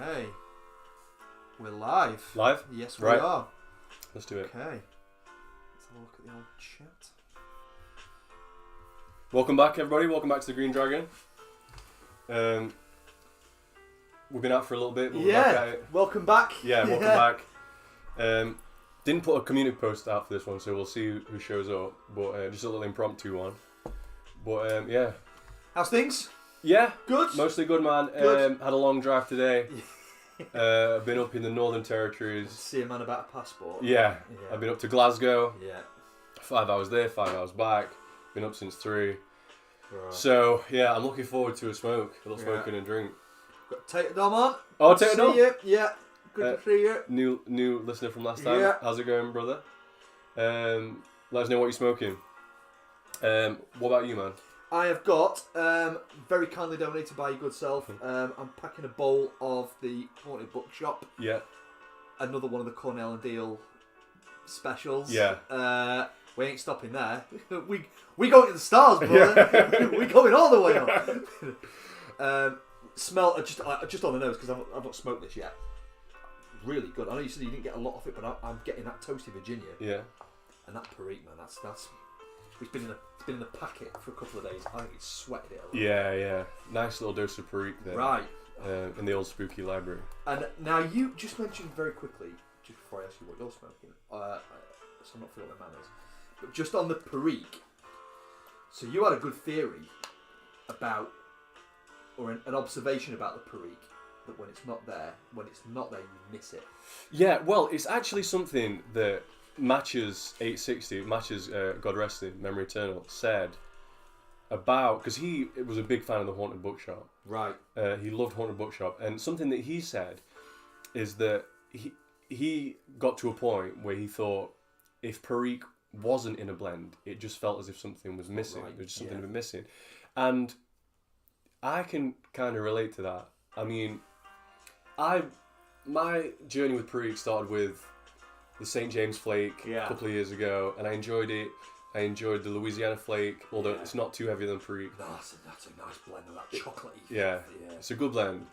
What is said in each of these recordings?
Okay. We're live. Live? Yes, we Right. are. Let's do it. Okay. Let's have a look at the old chat. Welcome back, everybody. Welcome back to the Green Dragon. We've been out for a little bit, but we're back at it. Welcome back. Yeah, welcome back. Didn't put a community post out for this one, so we'll see who shows up. But just a little impromptu one. But yeah. How's things? Yeah. Good. Mostly good, man. Good. Had a long drive today. I've been up in the Northern Territories. See a man about a passport. Yeah. I've been up to Glasgow. Yeah. 5 hours there, 5 hours back. Been up since 3. Right. So yeah, I'm looking forward to a smoke, a little smoking and drink. Got Tater Dom on. Oh, Good to Tater Dom? see you. Yeah. Good to see you. New listener from last time. Yeah. How's it going, brother? Let us know what you're smoking. What about you, man? I have got, very kindly donated by your good self, I'm packing a bowl of the Haunted Bookshop. Yeah. Another one of the Cornell and Deal specials. Yeah. We ain't stopping there. we going to the stars, brother. Yeah. We going all the way up. Smell just on the nose because I've not smoked this yet. Really good. I know you said you didn't get a lot of it, but I'm getting that toasty Virginia. Yeah. And that Perique, man, that's it's been in the packet for a couple of days. I think it's sweated it a little. Yeah. Nice little dose of Perique there. Right. In the old spooky library. And now you just mentioned very quickly, just before I ask you what you're smoking, so I'm not feeling my manners, but just on the Perique, so you had a good theory about, or an observation about the Perique, that when it's not there, you miss it. Yeah, well, it's actually something that Matches 860, Matches God Rest Him, Memory Eternal, said about, because he was a big fan of the Haunted Bookshop. Right. He loved Haunted Bookshop, and something that he said is that he got to a point where he thought if Perique wasn't in a blend, it just felt as if something was missing. Right. There was just something was missing, and I can kind of relate to that. I mean, my journey with Perique started with the St. James Flake a couple of years ago, and I enjoyed it. I enjoyed the Louisiana Flake, although it's not too heavy than Perique. No, that's a nice blend of that chocolatey. Yeah, it's a good blend.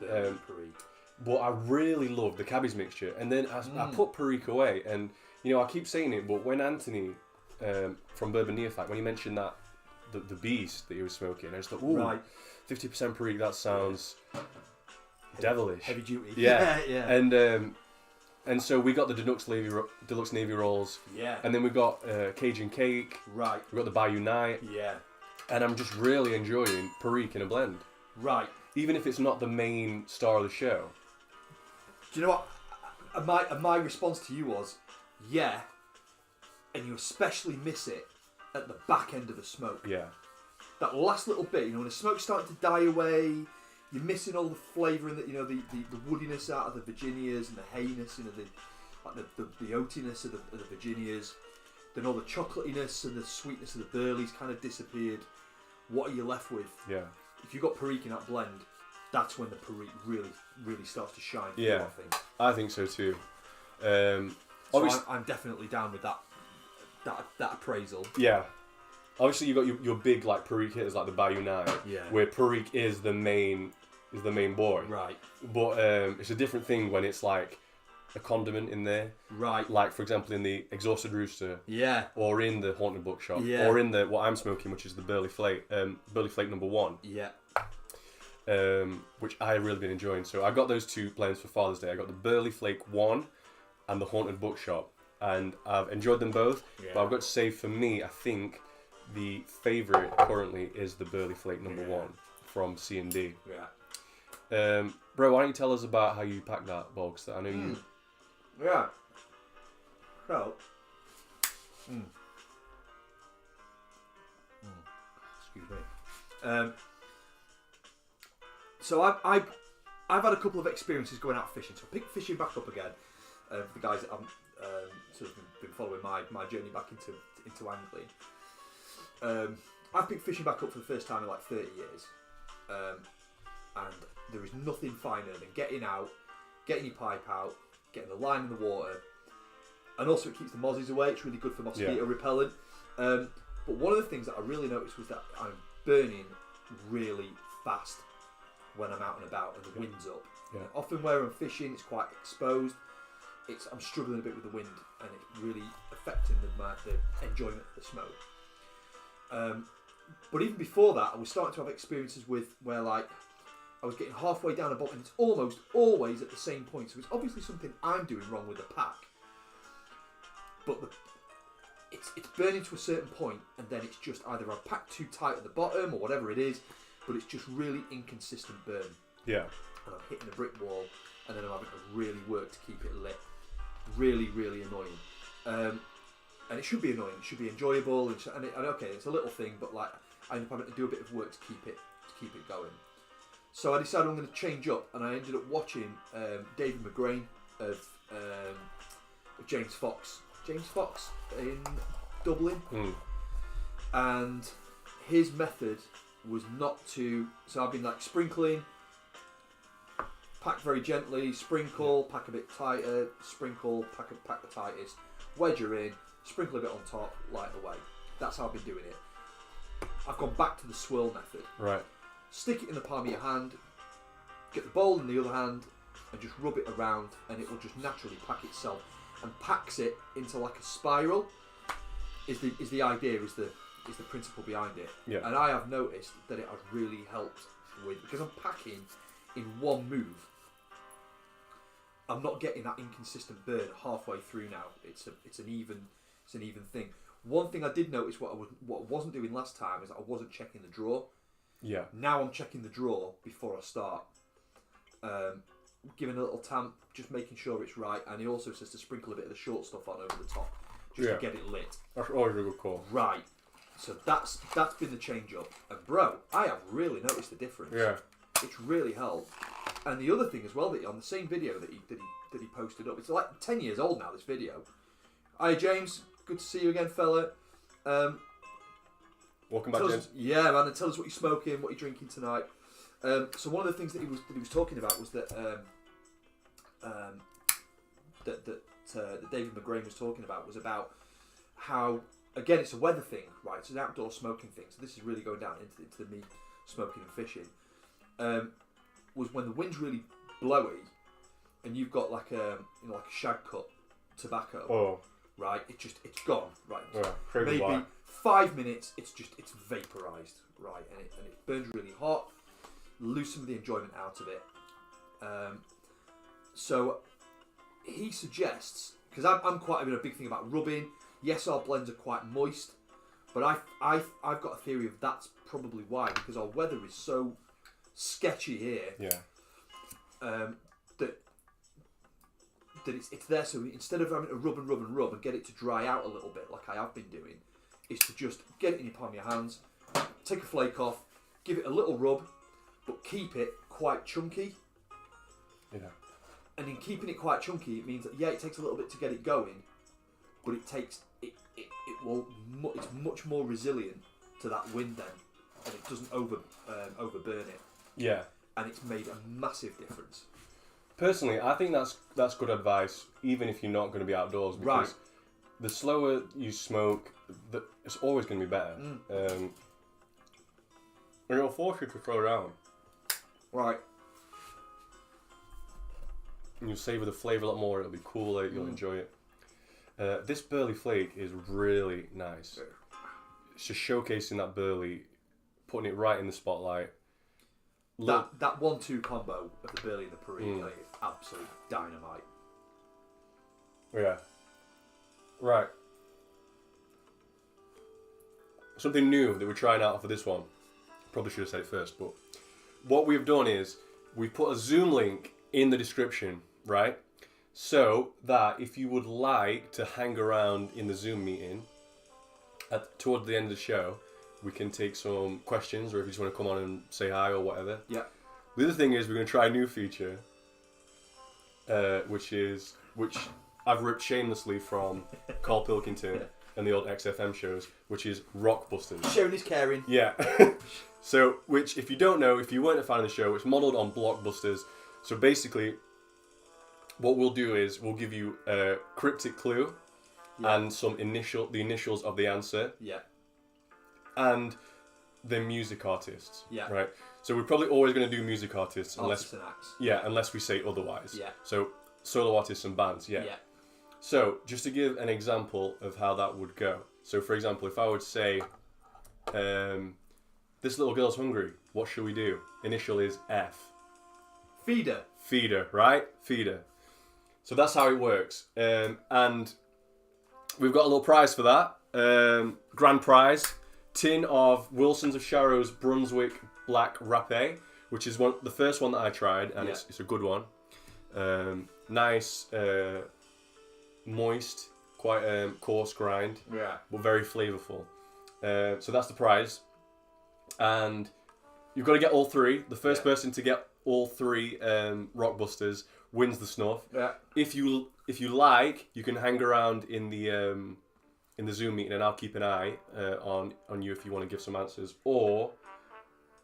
But I really love the Cabby's mixture, and then I put Perique away, and I keep saying it, but when Anthony from Bourbon Neophyte, when he mentioned that the Beast that he was smoking, I just thought, ooh, 50% Perique, that sounds devilish, heavy duty. Yeah. Yeah. And so we got the Deluxe Navy Rolls. Yeah. And then we got Cajun Cake. Right. We got the Bayou Night. Yeah. And I'm just really enjoying Perique in a blend. Right. Even if it's not the main star of the show. Do you know what? My response to you was, yeah, and you especially miss it at the back end of the smoke. Yeah. That last little bit, when the smoke's starting to die away, you're missing all the flavour and the woodiness out of the Virginias and the hayness, the oatiness of the Virginias. Then all the chocolatiness and the sweetness of the Burleys kind of disappeared. What are you left with? Yeah. If you've got Perique in that blend, that's when the Perique really, really starts to shine through, Yeah. I think so too. So I'm definitely down with that appraisal. Yeah. Obviously, you got your big like Perique hitters like the Bayou Night, where Perique is the main boy. Right. But it's a different thing when it's like a condiment in there. Right. Like for example in the Exhausted Rooster. Yeah. Or in the Haunted Bookshop. Yeah. Or in the what I'm smoking, which is the Burley Flake number 1. Yeah. Which I've really been enjoying. So I got those two blends for Father's Day. I got the Burley Flake 1 and the Haunted Bookshop, and I've enjoyed them both. Yeah. But I've got to say, for me, I think the favourite currently is the Burley Flake number 1 from C&D. Yeah. Bro, why don't you tell us about how you packed that box? I know you. Yeah. So. Excuse me. So I've had a couple of experiences going out fishing. So I picked fishing back up again. For the guys that I'm sort of been following my journey back into angling. I've picked fishing back up for the first time in like 30 years. And there is nothing finer than getting out, getting your pipe out, getting the line in the water, and also it keeps the mozzies away. It's really good for mosquito repellent. But one of the things that I really noticed was that I'm burning really fast. when I'm out and about and the wind's up. Yeah. Often where I'm fishing, it's quite exposed. I'm struggling a bit with the wind, and it's really affecting the enjoyment of the smoke. But even before that, I was starting to have experiences where like I was getting halfway down a bolt, and it's almost always at the same point. So it's obviously something I'm doing wrong with the pack. But it's burning to a certain point, and then it's just either I've packed too tight at the bottom or whatever it is, but it's just really inconsistent burn. Yeah. And I'm hitting a brick wall, and then I'm having to really work to keep it lit. Really, really annoying. And it should be annoying. It should be enjoyable, and okay, it's a little thing, but like I end up having to do a bit of work to keep it going. So I decided I'm going to change up, and I ended up watching David McGrain of James Fox in Dublin, and his method was not to. So I've been like sprinkling, pack very gently, sprinkle, pack a bit tighter, sprinkle, pack the tightest, wedge her in, sprinkle a bit on top, light away. That's how I've been doing it. I've gone back to the swirl method. Right. Stick it in the palm of your hand, get the bowl in the other hand, and just rub it around, and it will just naturally pack itself, and packs it into like a spiral. Is the idea, is the principle behind it. Yeah. And I have noticed that it has really helped with, because I'm packing in one move. I'm not getting that inconsistent burn halfway through now. It's an even thing. One thing I did notice what I wasn't doing last time is that I wasn't checking the draw. Yeah. Now I'm checking the draw before I start. Giving a little tamp, just making sure it's right. And he also says to sprinkle a bit of the short stuff on over the top, just to get it lit. That's always a good call. Right. So that's been the change up. And bro, I have really noticed the difference. Yeah. It's really helped. And the other thing as well, that on the same video that he posted up, it's like 10 years old now, this video. Hi James, good to see you again, fella. Welcome back, James. Yeah, man, and tell us what you're smoking, what you're drinking tonight. So one of the things that he was talking about was that that David McGrain was talking about was about how, again, it's a weather thing, right? It's an outdoor smoking thing. So this is really going down into the me smoking and fishing. Was when the wind's really blowy, and you've got like a shag cut tobacco. Oh. Right, it's gone. Right, Yeah, maybe black. 5 minutes. It's vaporized. Right, and it burns really hot. Lose some of the enjoyment out of it. So he suggests, because I'm quite a big thing about rubbing. Yes, our blends are quite moist, but I've got a theory of that's probably why, because our weather is so sketchy here. Yeah. That it's there, so instead of having to rub and get it to dry out a little bit like I have been doing, is to just get it in your palm of your hands, take a flake off, give it a little rub, but keep it quite chunky. Yeah. And in keeping it quite chunky, it means that it takes a little bit to get it going, but it's much more resilient to that wind then, and it doesn't overburn it. Yeah. And it's made a massive difference. Personally, I think that's good advice, even if you're not going to be outdoors, because the slower you smoke, it's always going to be better. And it'll force you to throw around. Right. And you'll savour the flavour a lot more, it'll be cooler, you'll enjoy it. This burley flake is really nice. It's just showcasing that burley, putting it right in the spotlight. That 1-2 combo of the burley and the Perique is absolute dynamite. Yeah. Right. Something new that we're trying out for this one. Probably should have said it first, but what we've done is we've put a Zoom link in the description, right? So that if you would like to hang around in the Zoom meeting towards the end of the show, we can take some questions, or if you just want to come on and say hi or whatever. Yeah. The other thing is we're going to try a new feature, which I've ripped shamelessly from Carl Pilkington and the old XFM shows, which is Rockbusters. Sharing is caring. Yeah. So, which, if you don't know, if you weren't a fan of the show, it's modelled on Blockbusters. So basically, what we'll do is we'll give you a cryptic clue and the initials of the answer. Yeah. And the music artists. Yeah. Right. So we're probably always going to do music artists Artists and acts. unless we say otherwise. Yeah. So solo artists and bands, yeah. So just to give an example of how that would go. So for example, if I would say, this little girl's hungry, what should we do? Initial is F. Feeder. Feeder, right? Feeder. So that's how it works. And we've got a little prize for that. Grand prize. Tin of Wilson's of Sharrow's Brunswick Black Râpé, which is the first one that I tried, and it's a good one. Nice, moist, quite coarse grind, but very flavourful. So that's the prize. And you've got to get all three. The first person to get all three Rockbusters wins the snuff. Yeah. If you like, you can hang around in the Zoom meeting, and I'll keep an eye on you if you want to give some answers, or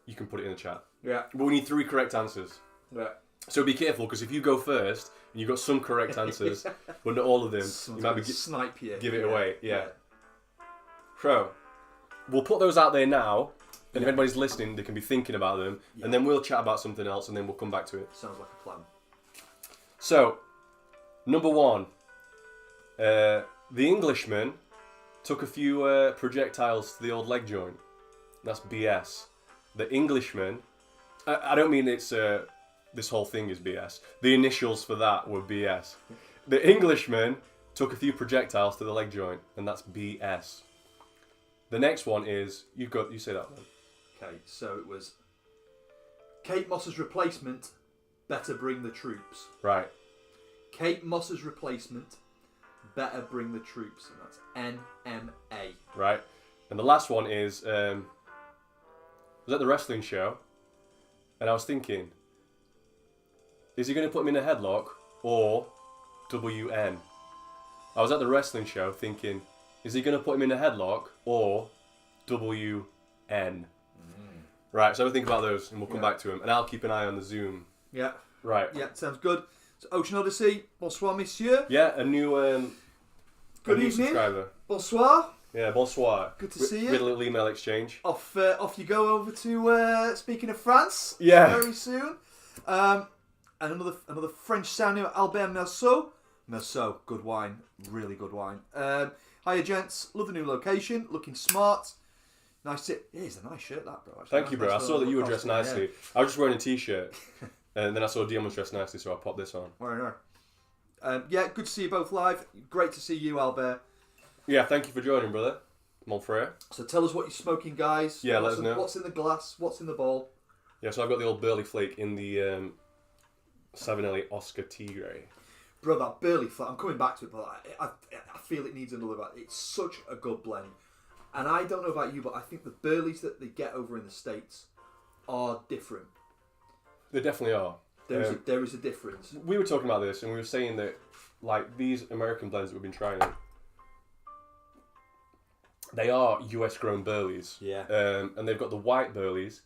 you can put it in the chat. Yeah. But we need 3 correct answers. Yeah. So be careful, because if you go first and you've got some correct answers, but not all of them, you might be snipe you. give it away. Yeah. So we'll put those out there now, and if anybody's listening, they can be thinking about them, and then we'll chat about something else, and then we'll come back to it. Sounds like a plan. So, number 1, the Englishman took a few projectiles to the old leg joint. That's BS. The Englishman, I don't mean it's this whole thing is BS. The initials for that were BS. The Englishman took a few projectiles to the leg joint, and that's BS. The next one is you say that one. Okay, so it was Kate Moss's replacement. Better bring the troops. Right. Kate Moss's replacement. Better bring the troops, and that's NMA. Right. And the last one is I was at the wrestling show, and I was thinking, is he going to put me in a headlock or WN? I was at the wrestling show thinking, is he going to put him in a headlock or WN? Right, so have a think about those, and we'll come back to them, and I'll keep an eye on the Zoom. Yeah. Right. Yeah, sounds good. So Ocean Odyssey, bonsoir, monsieur. Yeah, a new Good new evening. subscriber. Bonsoir. Yeah, bonsoir. Good to see you. We had a little email exchange. Off you go over to speaking of France. Yeah. Very soon. And another French sounding Albert Merceau. Merceau, good wine, really good wine. Hiya gents, love the new location, looking smart. Nice tip. Yeah, it's a nice shirt that, bro. Actually. Thank you, bro. I saw that you were dressed nicely. I was just wearing a t-shirt, and then I saw Dion was dressed nicely, so I popped this on. Right. Yeah, good to see you both live. Great to see you, Albert. Yeah, thank you for joining, brother. Mon frere. So tell us what you're smoking, guys. Yeah, let us know. What's in the glass? What's in the bowl? Yeah, so I've got the old Burley Flake in the Savinelli Oscar Tigre. Bro, that Burley Flake, I'm coming back to it, but I feel it needs another. It's such a good blend. And I don't know about you, but I think the Burleys that they get over in the States are different. They definitely are. There is a difference. We were talking about this, and we were saying that, like, these American blends that we've been trying, they are US grown Burleys. Yeah. And they've got the white Burleys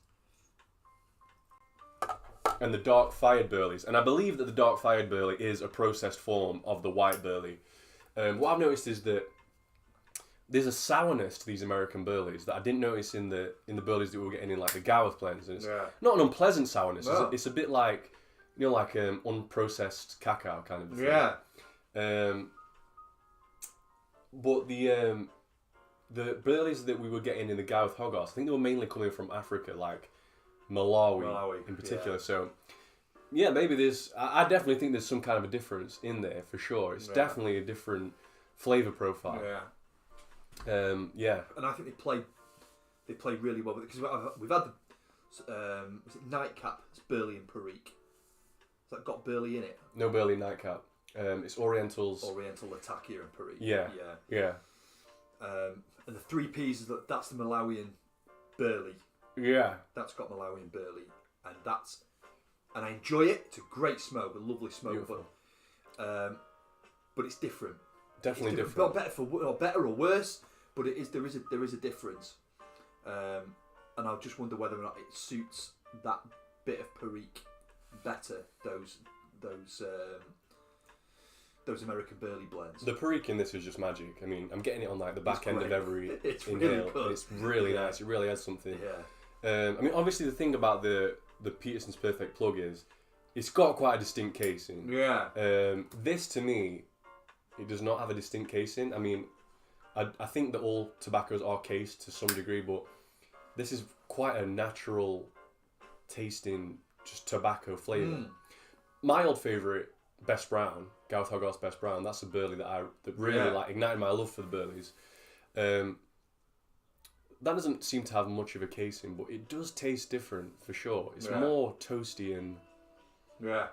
and the dark fired Burleys. And I believe that the dark fired Burley is a processed form of the white Burley. What I've noticed is that there's a sourness to these American Burleys that I didn't notice in the Burleys that we were getting in, like, the Gareth blends. And it's not an unpleasant sourness. No. It's a bit like, like unprocessed cacao kind of thing. Yeah. But the Burleys that we were getting in the Gareth Hogarth, I think they were mainly coming from Africa, like Malawi in particular. Yeah. So, yeah, maybe there's... I definitely think there's some kind of a difference in there, for sure. It's definitely a different flavour profile. Yeah. Yeah. And I think they play really well with it, because we've had the was it Nightcap? It's Burley and Perique. Has that got Burley in it? No Burley Nightcap. It's Oriental Latakia and Perique. Yeah. And the 3 Ps that's the Malawian Burley. Yeah. That's got Malawian Burley, and I enjoy it. It's a great smoke, a lovely smoke. Beautiful. But it's different. Definitely it's different. Not better or worse, but there is a difference. And I just wonder whether or not it suits that bit of Perique better. Those American Burley blends. The Perique in this is just magic. I mean, I'm getting it on, like, the back end of every it's inhale. really good. It's really nice. It really has something. Yeah. I mean, obviously the thing about the Peterson's Perfect Plug is it's got quite a distinct casing. Yeah. This to me, it does not have a distinct casing. I mean, I think that all tobaccos are cased to some degree, but this is quite a natural tasting, just tobacco flavour. My old favourite, Best Brown, Gareth Hogarth's Best Brown, that's a Burley that really like ignited my love for the Burleys. That doesn't seem to have much of a casing, but it does taste different for sure. It's more toasty and yeah.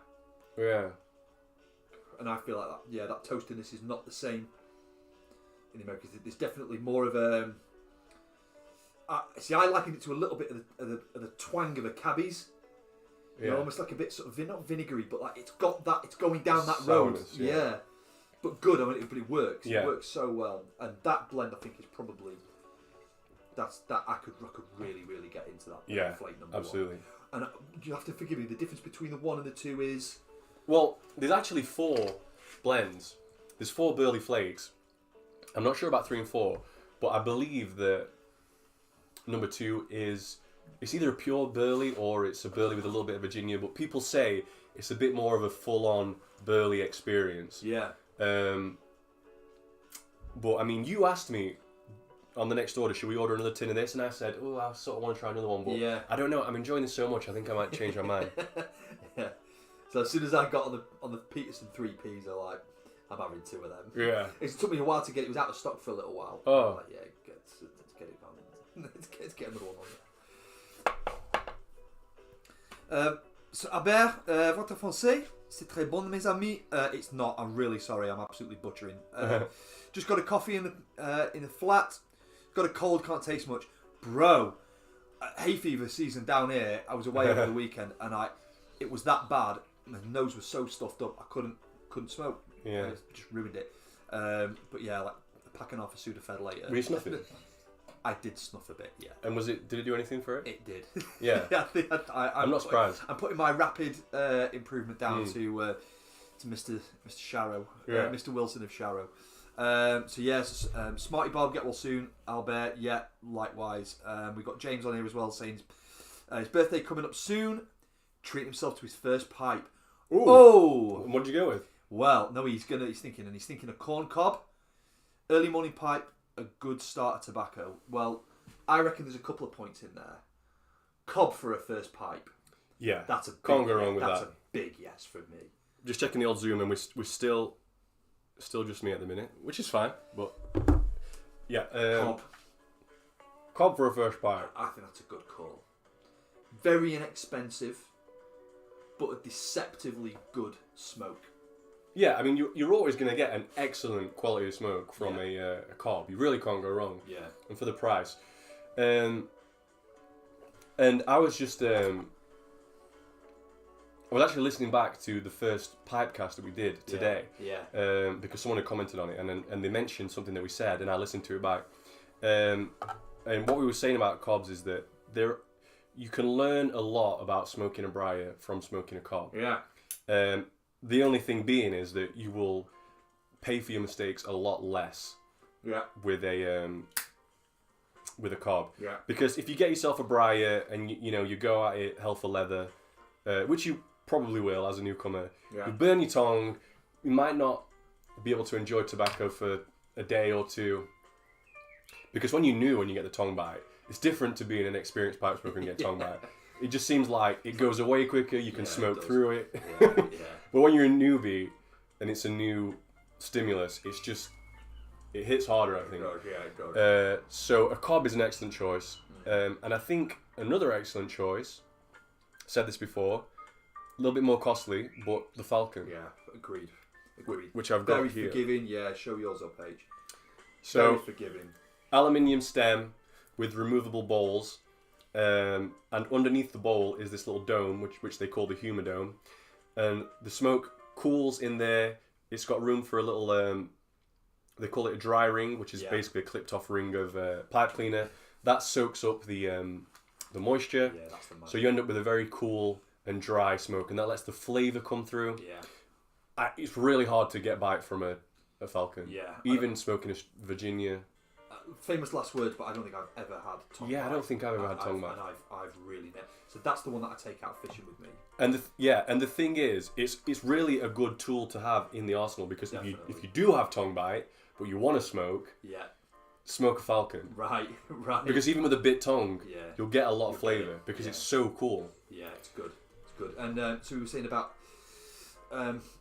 And I feel like that. Yeah, that toastiness is not the same in the Americas. There's definitely more of a. I likened it to a little bit of the twang of a cabbies. You know, almost like a bit sort of not vinegary, but like it's got that. It's going down that road. Yeah. But good. I mean, but it works. Yeah. It works so well, and that blend I think is probably. I could really get into that. Yeah, Flake number absolutely. One. And you have to forgive me. The difference between the 1 and the 2 is. Well, there's actually 4 blends. There's 4 Burley flakes. I'm not sure about 3 and 4, but I believe that number 2 is it's either a pure Burley or it's a Burley with a little bit of Virginia. But people say it's a bit more of a full-on Burley experience. Yeah. But I mean, you asked me. On the next order, should we order another tin of this? And I said, oh, I sort of want to try another one, but I don't know. I'm enjoying this so much, I think I might change my mind. Yeah. So as soon as I got on the Peterson 3Ps, I'm having 2 of them. Yeah. It took me a while to get it. It was out of stock for a little while. Oh. Like, yeah, let's get it on. Let's get another one on. So Albert, votre français, c'est très bon, mes amis. It's not. I'm really sorry. I'm absolutely butchering. Just got a coffee in the flat. Got a cold, can't taste much. Bro, hay fever season down here, I was away over the weekend and it was that bad. My nose was so stuffed up, I couldn't smoke. Yeah. It just ruined it. But yeah, like a pack and half of Sudafed later. Were you snuffing? I did snuff a bit, yeah. And did it do anything for it? It did. Yeah. I'm not surprised. I'm putting my rapid improvement down to Mr. Sharrow, Mr. Wilson of Sharrow. So yes, Smarty Bob, get well soon. Albert, yeah, likewise. We've got James on here as well saying his birthday coming up soon. Treat himself to his first pipe. Ooh. Oh! What'd you go with? Well, no, he's thinking a corn cob, early morning pipe, a good start of tobacco. Well, I reckon there's a couple of points in there. Cob for a first pipe. Yeah, that's a big, can't go wrong with that's that. That's a big yes for me. Just checking the old Zoom, and we're still just me at the minute, which is fine. But yeah, Cob for a first pipe. I think that's a good call. Very inexpensive, but a deceptively good smoke. Yeah, I mean, you're always going to get an excellent quality of smoke from a Cob. You really can't go wrong. Yeah. And for the price. And I was just... I was actually listening back to the first Pipecast that we did today. Yeah. Because someone had commented on it and they mentioned something that we said and I listened to it back. And what we were saying about Cobs is that you can learn a lot about smoking a Briar from smoking a Cob. Yeah. The only thing being is that you will pay for your mistakes a lot less. Yeah. With a Cob. Yeah. Because if you get yourself a Briar and you go at it hell for leather, which you probably will as a newcomer, you burn your tongue. You might not be able to enjoy tobacco for a day or two. Because when you're new and you get the tongue bite, it's different to being an experienced pipe smoker and get tongue bite. It just seems like it goes away quicker, you can smoke through it. Yeah. But when you're a newbie and it's a new stimulus, it hits harder, I think. It does. So a Cob is an excellent choice. And I think another excellent choice, said this before, a little bit more costly, but the Falcon. Yeah, agreed. Which I've got Very here. forgiving, show yours up, Paige. So, very forgiving. Aluminium stem with removable bowls. And underneath the bowl is this little dome, which they call the humidome. And the smoke cools in there. It's got room for a little, they call it a dry ring, which is basically a clipped off ring of pipe cleaner. That soaks up the moisture. Yeah, that's the magic. So you end up with a very cool and dry smoke, and that lets the flavour come through. Yeah. It's really hard to get bite from a Falcon. Yeah. Even smoking a Virginia. famous last words, but I don't think I've ever had tongue bite. I don't think I've ever had tongue bite. And I've really never. So that's the one that I take out fishing with me. And the thing is, it's really a good tool to have in the arsenal, because if you do have tongue bite, but you want to smoke, smoke a falcon. Right. Because even with a bit tongue, Yeah. you'll get a lot of flavour because it's so cool. Yeah, it's good. And so we were saying about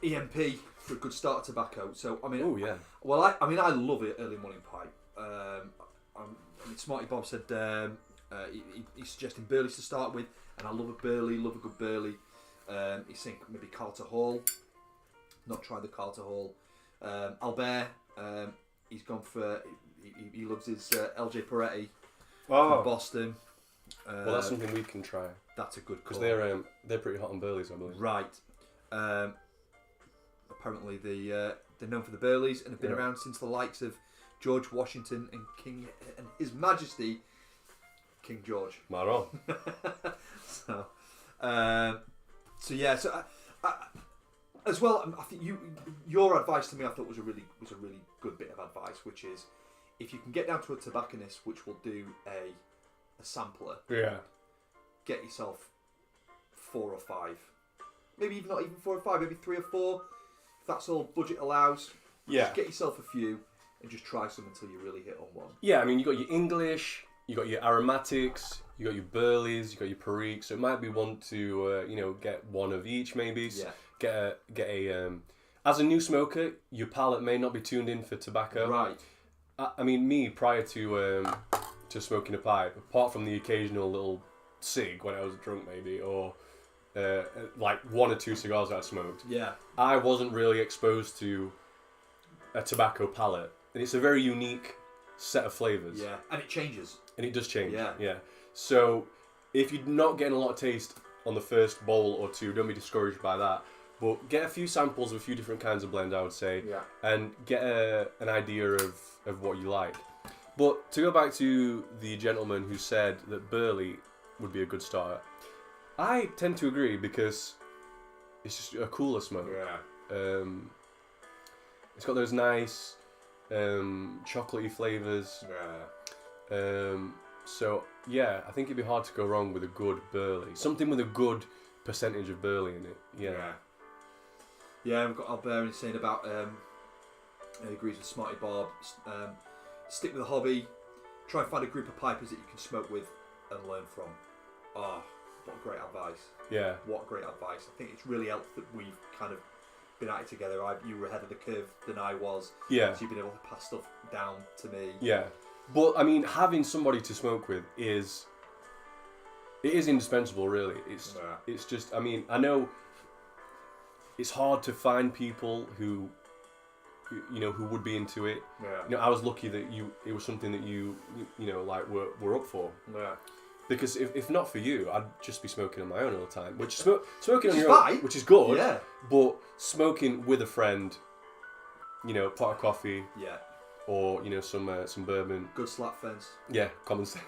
EMP for a good start of tobacco. So I mean, I love it early morning pipe. Smarty Bob said he's suggesting Burleys to start with, and I love a Burley, love a good Burley. He's saying maybe Carter Hall. Not tried the Carter Hall. Albert, he's gone for. He loves his LJ Peretti from Boston. Well, that's something we can try. That's a good call. Because they're pretty hot on Burleys, I believe. Right. Apparently they're known for the Burleys and have been around since the likes of George Washington and King and His Majesty King George. Marron. So as well, I think your advice to me I thought was a really good bit of advice, which is if you can get down to a tobacconist which will do a sampler, get yourself 4 or 5, maybe even not even 4 or 5, maybe 3 or 4, if that's all budget allows. Just get yourself a few and just try some until you really hit on one. Yeah, I mean, you got your English, you got your aromatics, you got your Burleys, you got your Periques. So it might be one to get one of each maybe. Get a as a new smoker, your palate may not be tuned in for tobacco. Right. I mean, me prior to smoking a pipe, apart from the occasional little cig when I was drunk maybe, or like 1 or 2 cigars I'd smoked. Yeah. I wasn't really exposed to a tobacco palate, and it's a very unique set of flavours. Yeah, and it changes. And it does change. Yeah. So if you're not getting a lot of taste on the first bowl or 2, don't be discouraged by that. But get a few samples of a few different kinds of blend, I would say, and get an idea of what you like. But to go back to the gentleman who said that Burley would be a good starter, I tend to agree because it's just a cooler smoke. Yeah. It's got those nice chocolatey flavours. Yeah. So yeah, I think it'd be hard to go wrong with a good Burley. Something with a good percentage of Burley in it. Yeah, we've got Albert saying about he agrees with Smarty Bob. Stick with the hobby. Try and find a group of pipers that you can smoke with and learn from. What great advice. Yeah. What great advice. I think it's really helped that we've kind of been at it together. You were ahead of the curve than I was. Yeah. So you've been able to pass stuff down to me. Yeah. But I mean, having somebody to smoke with is indispensable, really. It's just, I mean, I know it's hard to find people who would be into it. Yeah. I was lucky that it was something that you were up for. Yeah. Because if not for you, I'd just be smoking on my own all the time. Which smoking on your own, which is good. Yeah. But smoking with a friend, pot of coffee. Yeah. Or some bourbon. Good slap fence. Yeah, common sense.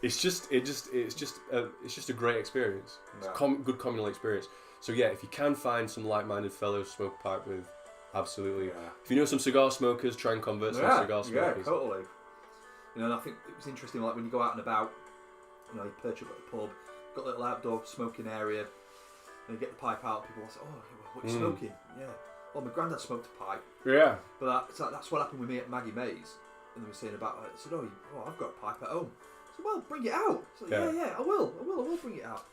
It's just a great experience. It's a good communal experience. So yeah, if you can find some like-minded fellows to smoke a pipe with, absolutely. Yeah. If you know some cigar smokers, try and convert some cigar smokers. Yeah, totally. And I think it was interesting, like when you go out and about, you perch up at the pub, got a little outdoor smoking area, and you get the pipe out. People will say, "Oh, what are you smoking?" Yeah. Well, my granddad smoked a pipe. Yeah. But that's what happened with me at Maggie Mays. And they were saying about it. I said, I've got a pipe at home. I said, well, bring it out. I said, yeah, I will bring it out.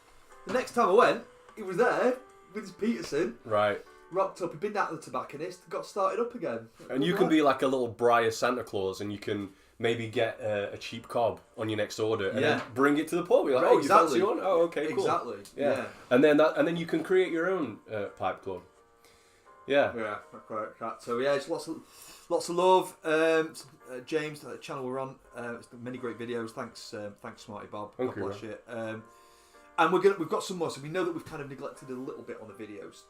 The next time I went, he was there with his Peterson. Right. Rocked up, he'd been out to the tobacconist, got started up again. And you can be like a little Briar Santa Claus, and you can maybe get a cheap cob on your next order and then bring it to the pub. You're like, exactly. You fancy one? Oh, okay, cool. Exactly. Yeah. And then you can create your own pipe club. Yeah. Yeah, right. So yeah, it's lots of love. James, the channel we're on, it's many great videos. Thanks, Smarty Bob. Thank you. Bless you. And we've got some more. So we know that we've kind of neglected a little bit on the videos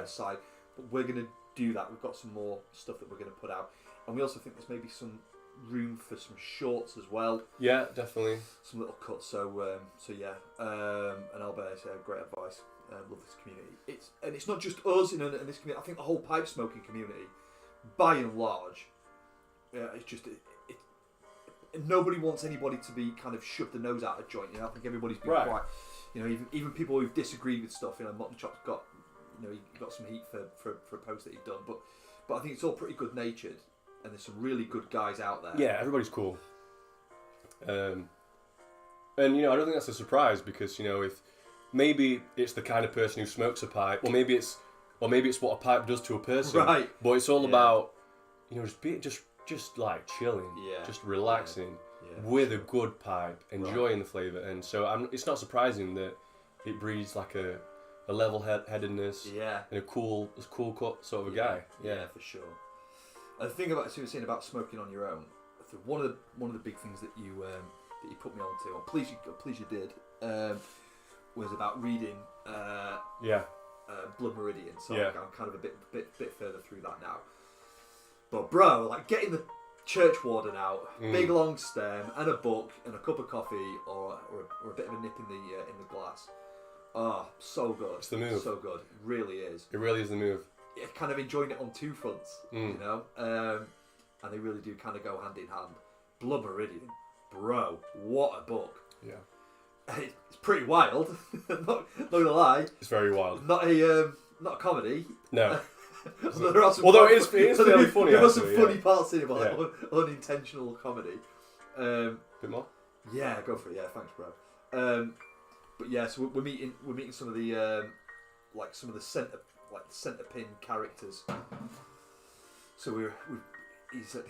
side, but we're gonna do that. We've got some more stuff that we're gonna put out, and we also think there's maybe some room for some shorts as well. Yeah, definitely. Some little cuts. So yeah. And Albert said great advice. Love this community. It's not just us in this community. I think the whole pipe smoking community, by and large, it's just nobody wants anybody to be kind of shoved the nose out of joint. You know, I think everybody's been quite, you know, even people who've disagreed with stuff. You know, Mutton Chop's got, you know, he got some heat for a post that he'd done, but I think it's all pretty good natured, and there's some really good guys out there. Yeah, everybody's cool. And you know, I don't think that's a surprise because, you know, if maybe it's the kind of person who smokes a pipe, or maybe it's what a pipe does to a person. Right. But it's all about, you know, just like chilling, Yeah. just relaxing with a good pipe, enjoying the flavour. And so it's not surprising that it breeds like a level-headedness and a cool sort of a guy. Yeah, for sure. And the thing about, so you were saying about smoking on your own, I think one of the big things that you put me onto, or please you did, was about reading Blood Meridian. So I'm kind of a bit further through that now. But bro, like getting the church warden out, big long stem and a book and a cup of coffee or a bit of a nip in the glass. Oh, so good. It's the move. So good. It really is. It really is the move. Yeah, kind of enjoying it on two fronts, you know, and they really do kind of go hand in hand. Blood Meridian, bro, what a book! Yeah, it's pretty wild. not gonna lie. It's very wild. Not a comedy. No. There are some although it is fairly funny. There are some funny parts in it, but like unintentional comedy. Bit more. Yeah, go for it. Yeah, thanks, bro. But yeah, so we're meeting some of the some of the centre pin characters. So the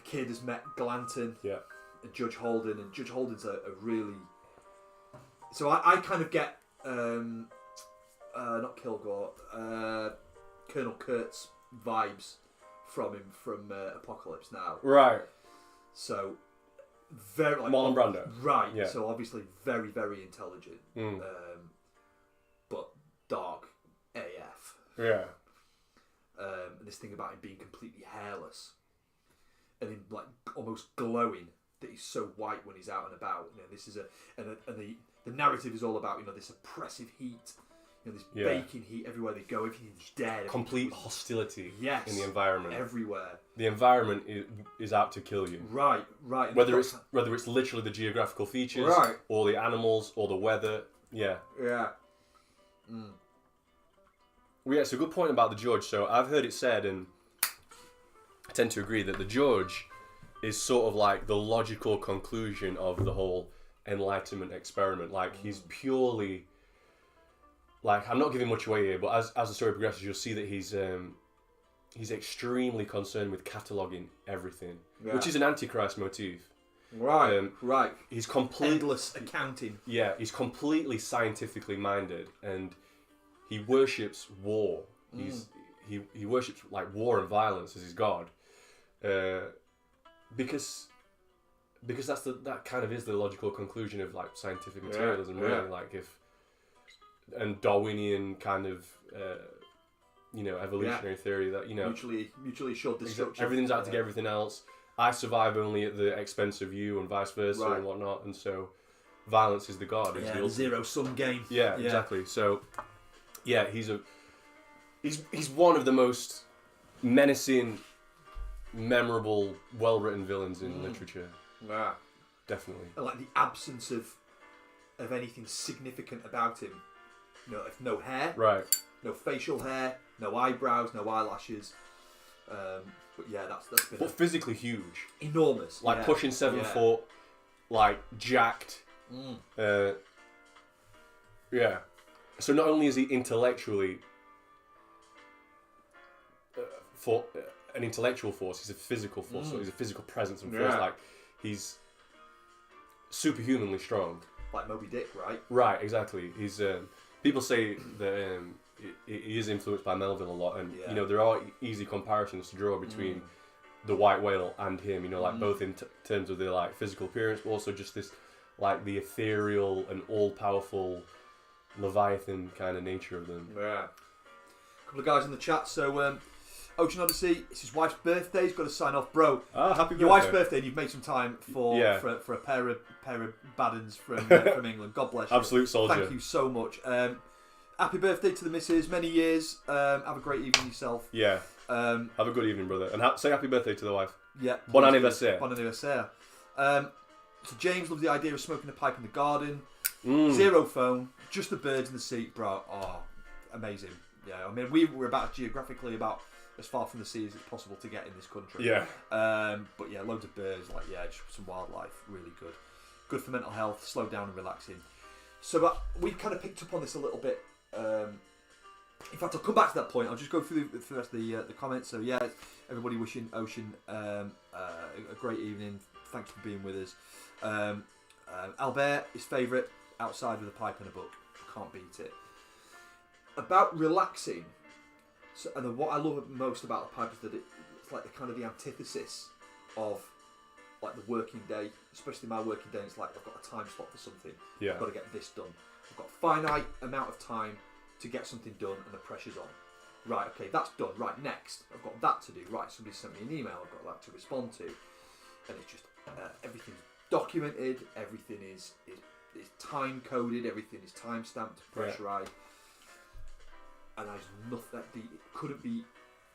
kid has met Glanton. Yeah. And Judge Holden, and Judge Holden's a really. So I kind of get not Kilgore, Colonel Kurtz vibes from him from Apocalypse Now. Right. So very like Marlon Brando. Right. Yeah. So obviously very, very intelligent, but dark AF. Yeah. And this thing about him being completely hairless, and him like almost glowing that he's so white when he's out and about. You know, this is and the narrative is all about, you know, this oppressive heat. You know, this baking heat everywhere they go. Everything's dead. Complete hostility in the environment. Everywhere. The environment is out to kill you. Right. Whether it's literally the geographical features, or the animals, or the weather. Yeah. Yeah. Well, yeah, it's a good point about the Judge. So I've heard it said, and I tend to agree, that the Judge is sort of like the logical conclusion of the whole Enlightenment experiment. Like, he's purely... Like, I'm not giving much away here, but as the story progresses, you'll see that he's extremely concerned with cataloguing everything, which is an Antichrist motif. Right, right. He's completely... Endless accounting. Yeah, he's completely scientifically minded, and he worships war. He worships, like, war and violence as his god. Because that kind of is the logical conclusion of, like, scientific materialism, really. Like, and Darwinian kind of, evolutionary theory that, you know... Mutually assured destruction. Everything's out to get everything else. I survive only at the expense of you, and vice versa, and whatnot. And so, violence is the god. Yeah, the zero-sum game. Yeah, exactly. So, yeah, he's one of the most menacing, memorable, well-written villains in literature. Yeah. Definitely. And like the absence of anything significant about him. You know, if no hair, no facial hair, no eyebrows, no eyelashes. But yeah, that's been. But physically huge, enormous, like pushing 7 foot, like jacked. Yeah. So not only is he intellectually an intellectual force, he's a physical force. So he's a physical presence and force. Like, he's superhumanly strong. Like Moby Dick, right? Right, exactly. He's people say that he is influenced by Melville a lot, and you know, there are easy comparisons to draw between the white whale and him. You know, like both in terms of their like physical appearance, but also just this like the ethereal and all-powerful Leviathan kind of nature of them. Yeah. A couple of guys in the chat. So, Ocean Odyssey, it's his wife's birthday. He's got to sign off, bro. Ah, happy birthday! Your wife's birthday, and you've made some time for a pair of Baddens from England. God bless you. Absolute soldier. Thank you so much. happy birthday to the missus. Many years. Have a great evening yourself. Yeah. Have a good evening, brother. And say happy birthday to the wife. Yeah. Bon anniversaire. Bon anniversaire. So James loves the idea of smoking a pipe in the garden. Mm. Zero phone. Just the birds in the sea, bro. Oh, amazing. Yeah. I mean, we're geographically about as far from the sea as it's possible to get in this country. Yeah. But yeah, loads of birds. Like just some wildlife. Really good. Good for mental health. Slow down and relaxing. So we kind of picked up on this a little bit. In fact, I'll come back to that point. I'll just go through the rest of the comments. So yeah, everybody wishing Ocean a great evening. Thanks for being with us. Albert, his favourite, outside with a pipe and a book. Can't beat it. About relaxing. So, and what I love most about the pipe is that it's like the antithesis of like the working day, especially my working day. It's like I've got a time slot for something. Yeah. I've got to get this done. I've got a finite amount of time to get something done, and the pressure's on. Right, okay, that's done. Right, next, I've got that to do. Right, somebody sent me an email. I've got that to respond to, and it's just everything's documented. Everything is time coded. Everything is time stamped, pressurized, and there's nothing. It couldn't be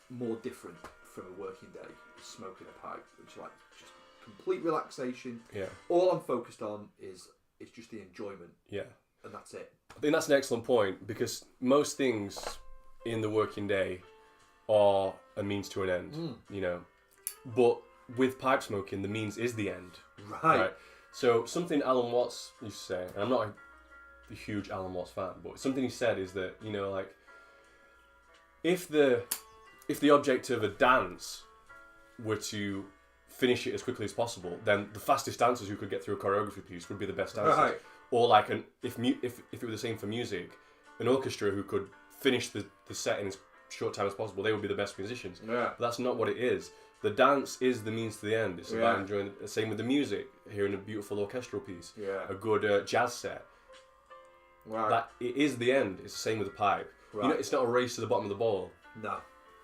more different from a working day. Smoking a pipe, which like just complete relaxation. Yeah. All I'm focused on is just the enjoyment. Yeah. And that's it. I think that's an excellent point, because most things in the working day are a means to an end, you know. But with pipe smoking, the means is the end. Right. So something Alan Watts used to say, and I'm not a huge Alan Watts fan, but something he said is that, you know, like if the object of a dance were to finish it as quickly as possible, then the fastest dancers who could get through a choreography piece would be the best dancers. Right. Or like if it were the same for music, an orchestra who could finish the set in as short time as possible, they would be the best musicians. Yeah. But that's not what it is. The dance is the means to the end. It's about Yeah. enjoying. Same with the music, hearing a beautiful orchestral piece, Yeah. a good jazz set. Right. That it is the end. It's the same with the pipe. Right. You know, it's not a race to the bottom of the ball. No.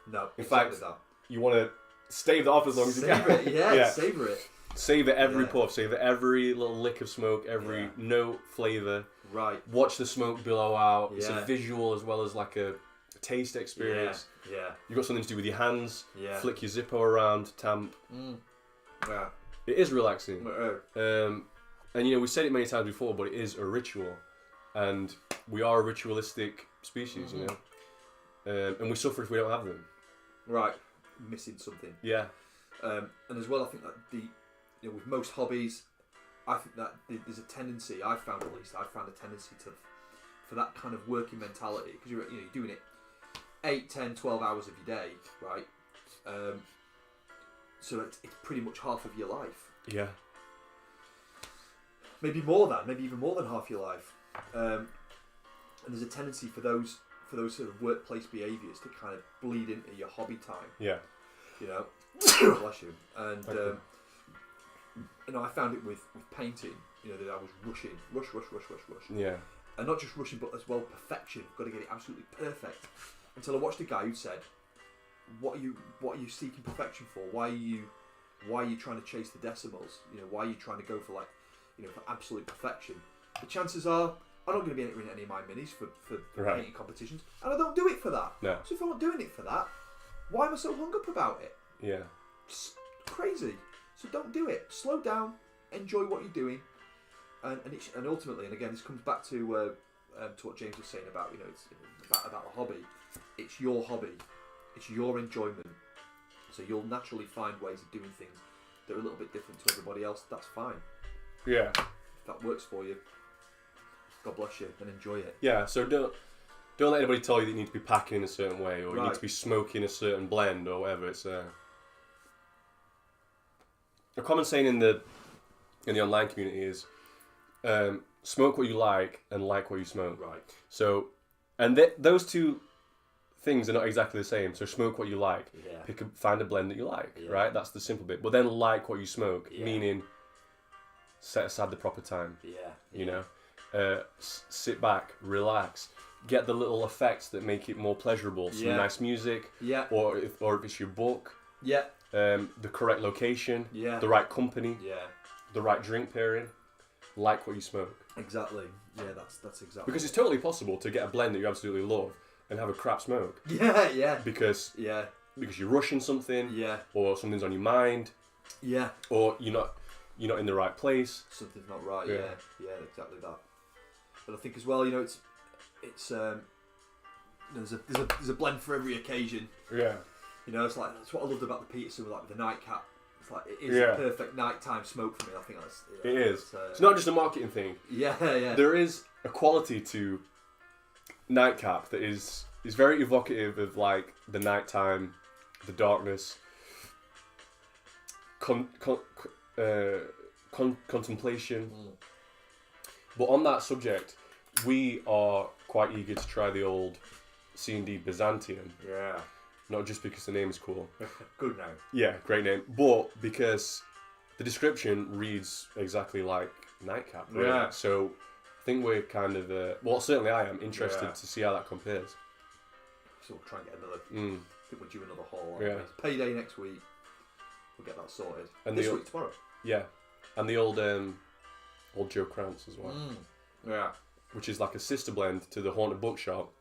In it's fact, not that. you want to stave that off as long as you Savor can. it. Yeah. Savor it. Savor every Yeah. puff. Savor every little lick of smoke. Every note, flavour. Right. Watch the smoke billow out. It's Yeah. a visual as well as like a taste experience. Yeah. You've got something to do with your hands. Yeah. Flick your Zippo around, tamp. Yeah. It is relaxing. Yeah. And you know, we've said it many times before, but it is a ritual. And we are a ritualistic species, you know. And we suffer if we don't have them. Right. Missing something. Yeah. And as well, I think that with most hobbies, I think that there's a tendency. I've found a tendency for that kind of working mentality, because you're doing it 8, 10, 12 hours of your day, right? So it's pretty much half of your life. Yeah. Maybe even more than half your life. And there's a tendency for those sort of workplace behaviours to kind of bleed into your hobby time. Yeah. You know, bless you. And I found it with painting. You know, that I was rushing, rush. Yeah. And not just rushing, but as well perfection. Got to get it absolutely perfect. Until I watched a guy who said, "What are you seeking perfection for? Why are you trying to chase the decimals? You know, why are you trying to go for for absolute perfection? The chances are I'm not going to be entering any of my minis for Right. painting competitions, and I don't do it for that. No. So if I'm not doing it for that, why am I so hung up about it? Yeah. It's crazy. So don't do it. Slow down. Enjoy what you're doing, and ultimately, and again, this comes back to what James was saying about it's about the hobby. It's your hobby. It's your enjoyment. So you'll naturally find ways of doing things that are a little bit different to everybody else. That's fine. Yeah. If that works for you, God bless you, and enjoy it. Yeah. So don't let anybody tell you that you need to be packing in a certain way, or you Right. need to be smoking a certain blend, or whatever. It's a common saying in the online community is smoke what you like and like what you smoke. Right. So, and those two things are not exactly the same. So smoke what you like. Yeah. Find a blend that you like. Yeah. Right. That's the simple bit. But then like what you smoke, Yeah. meaning set aside the proper time. Yeah. You know, sit back, relax, get the little effects that make it more pleasurable. Some Yeah. nice music, Yeah. or if it's your book, Yeah. the correct location, Yeah. the right company, Yeah. the right drink pairing. like what you smoke. Exactly. Yeah, that's exactly. Because it's totally possible to get a blend that you absolutely love and have a crap smoke. Yeah. Because you're rushing something. Yeah. Or something's on your mind. Yeah. Or you're not in the right place. Something's not right. Yeah, exactly that. But I think as well, it's there's a blend for every occasion. Yeah. It's like that's what I loved about the Peterson with like the nightcap. It's like it is a perfect nighttime smoke for me. I think that's it is. It's not just a marketing thing. Yeah. There is a quality to nightcap that is very evocative of like the nighttime, the darkness, contemplation. But on that subject, we are quite eager to try the old C&D Byzantium. Yeah. Not just because the name is cool. Good name. Yeah, great name. But because the description reads exactly like nightcap. Really. Yeah. So I think we're kind of, certainly I am interested to see how that compares. So we'll try and get another. I think we'll do another haul. Yeah. It's payday next week. We'll get that sorted. And this week, tomorrow. Yeah. And the old Joe Krantz as well. Yeah. Which is like a sister blend to the Haunted Bookshop,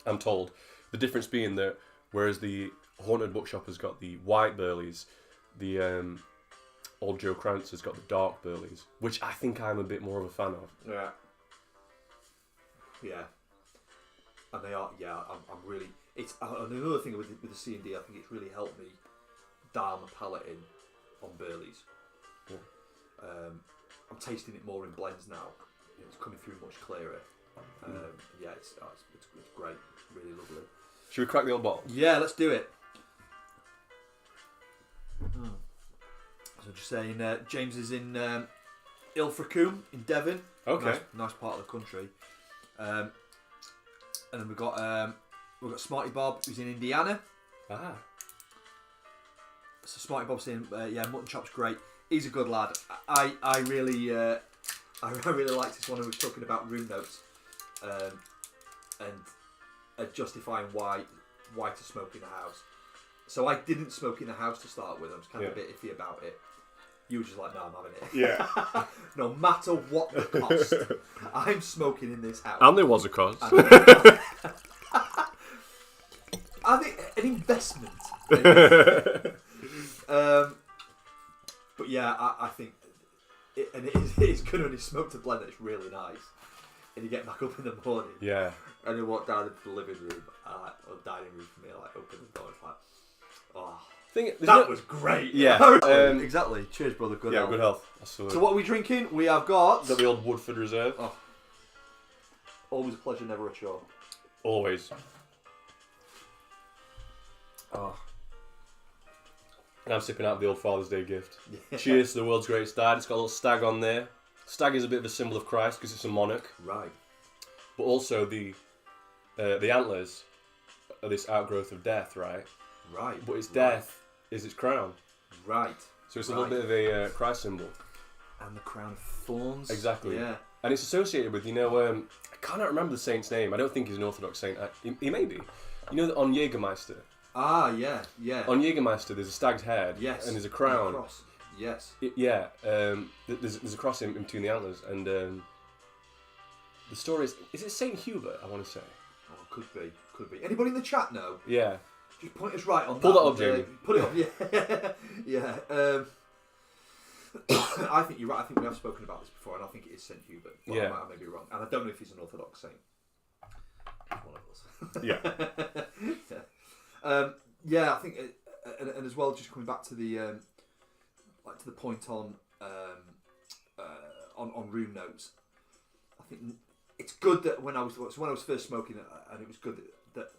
I'm told. The difference being that whereas the Haunted Bookshop has got the white burleys, the old Joe Krantz has got the dark burleys, which I think I'm a bit more of a fan of. Yeah. Yeah. And they are, I'm really, it's, and another thing with the C&D, I think it's really helped me dial my palate in on burleys. Yeah. I'm tasting it more in blends now. It's coming through much clearer. It's great, really lovely. Should we crack the old bottle? Yeah, let's do it. So just saying, James is in Ilfracombe in Devon. Okay. Nice part of the country. And then we've got Smarty Bob who's in Indiana. Ah. So Smarty Bob's saying, mutton chop's great. He's a good lad. I really liked this one who was talking about room notes, and justifying why to smoke in the house. So I didn't smoke in the house to start with. I was kind of a bit iffy about it. You were just like, no, I'm having it. Yeah. No matter what the cost, I'm smoking in this house. And there was a cost. I think an investment. But yeah, I think it's good when you smoke to blend. It's really nice, and you get back up in the morning. Yeah. And you walk down into the living room or dining room for me. I open the door. It's like, oh, that was great. Yeah. Exactly. Cheers, brother. Good health. Good health. Absolutely. So what are we drinking? We have got the old Woodford Reserve. Oh, always a pleasure, never a chore. Always. Oh. And I'm sipping out the old Father's Day gift. Yeah. Cheers to the world's greatest dad. It's got a little stag on there. Stag is a bit of a symbol of Christ because it's a monarch. Right. But also the antlers are this outgrowth of death, right? Right. But its death is its crown. Right. So it's a little bit of a Christ symbol. And the crown of thorns. Exactly. Yeah. And it's associated with, I cannot remember the saint's name. I don't think he's an Orthodox saint. He may be. On Jägermeister. Ah, yeah, yeah. On Jägermeister, there's a stag's head. Yes. And there's a crown. And a cross. Yes. There's a cross in between the antlers. And the story is it Saint Hubert, I want to say? Oh, could be. Anybody in the chat know? Yeah. Just point us right on Pull that. Pull that up, Jamie. Put it up, yeah. Yeah. I think you're right. I think we have spoken about this before, and I think it is Saint Hubert. But I may be wrong. And I don't know if he's an Orthodox saint. He's one of us. Yeah. I think, and as well, just coming back to the to the point on room notes. I think it's good that when I was first smoking it, and it was good that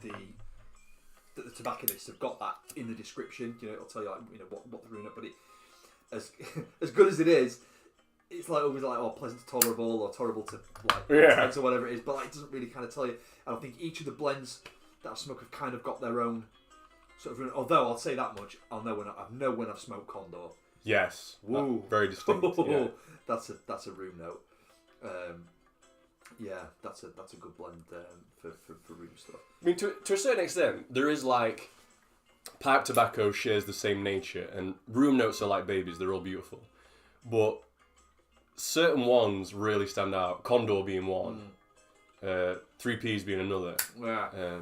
the tobacconists have got that in the description. It'll tell you what the room note. But it as good as it is, it's like always like pleasant to tolerable or tolerable to intense or whatever it is. But it doesn't really kind of tell you. And I think each of the blends that I smoke have kind of got their own sort of. Although I'll say that much, I know when I've smoked Condor. Yes. Woo. Very distinct. Yeah. That's a room note. That's a good blend for room stuff. I mean, to a certain extent, there is like pipe tobacco shares the same nature, and room notes are like babies; they're all beautiful. But certain ones really stand out. Condor being one, 3Ps being another. Yeah.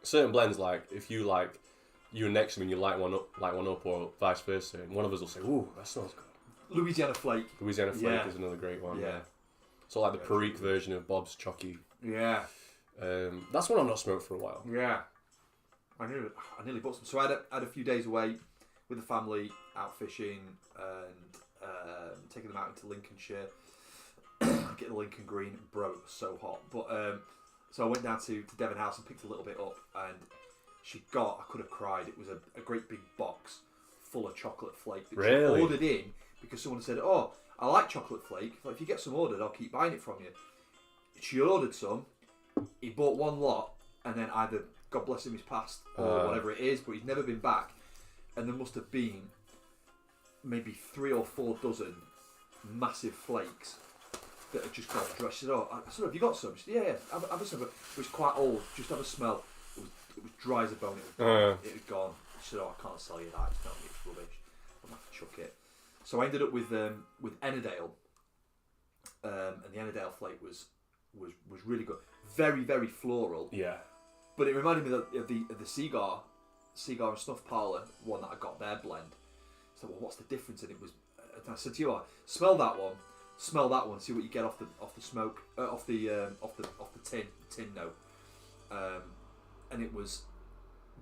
Certain blends, like if you're next to me and you light one up, or vice versa, and one of us will say, "Ooh, that smells good." Louisiana Flake. Louisiana Flake is another great one. Yeah. So like the Perique version of Bob's Chocky. Yeah. That's one I've not smoked for a while. Yeah. I nearly bought some. So I had a few days away with the family, out fishing and taking them out into Lincolnshire. Get the Lincoln Green, bro, it was so hot. But so I went down to Devon House and picked a little bit up, and I could have cried. It was a great big box full of chocolate flake that Really? she ordered in because someone said, "Oh, I like chocolate flake. If you get some ordered, I'll keep buying it from you." She ordered some. He bought one lot, and then either, God bless him, he's passed or whatever it is, but he's never been back. And there must have been maybe 3 or 4 dozen massive flakes that had just gone dry. She said, "Oh, I said, have you got some?" She said, "Yeah, have a some." It was quite old. Just have a smell. It was dry as a bone. It was gone. It had gone. She said, "Oh, I can't sell you that. It's rubbish. I'm gonna have to chuck it." So I ended up with Ennerdale, and the Ennerdale flake was really good. Very, very floral. Yeah. But it reminded me of the Cigar and Snuff Parlour one that I got their blend. So what's the difference? And it was. And I said to you, smell that one, see what you get off the smoke, off the tin note. And it was,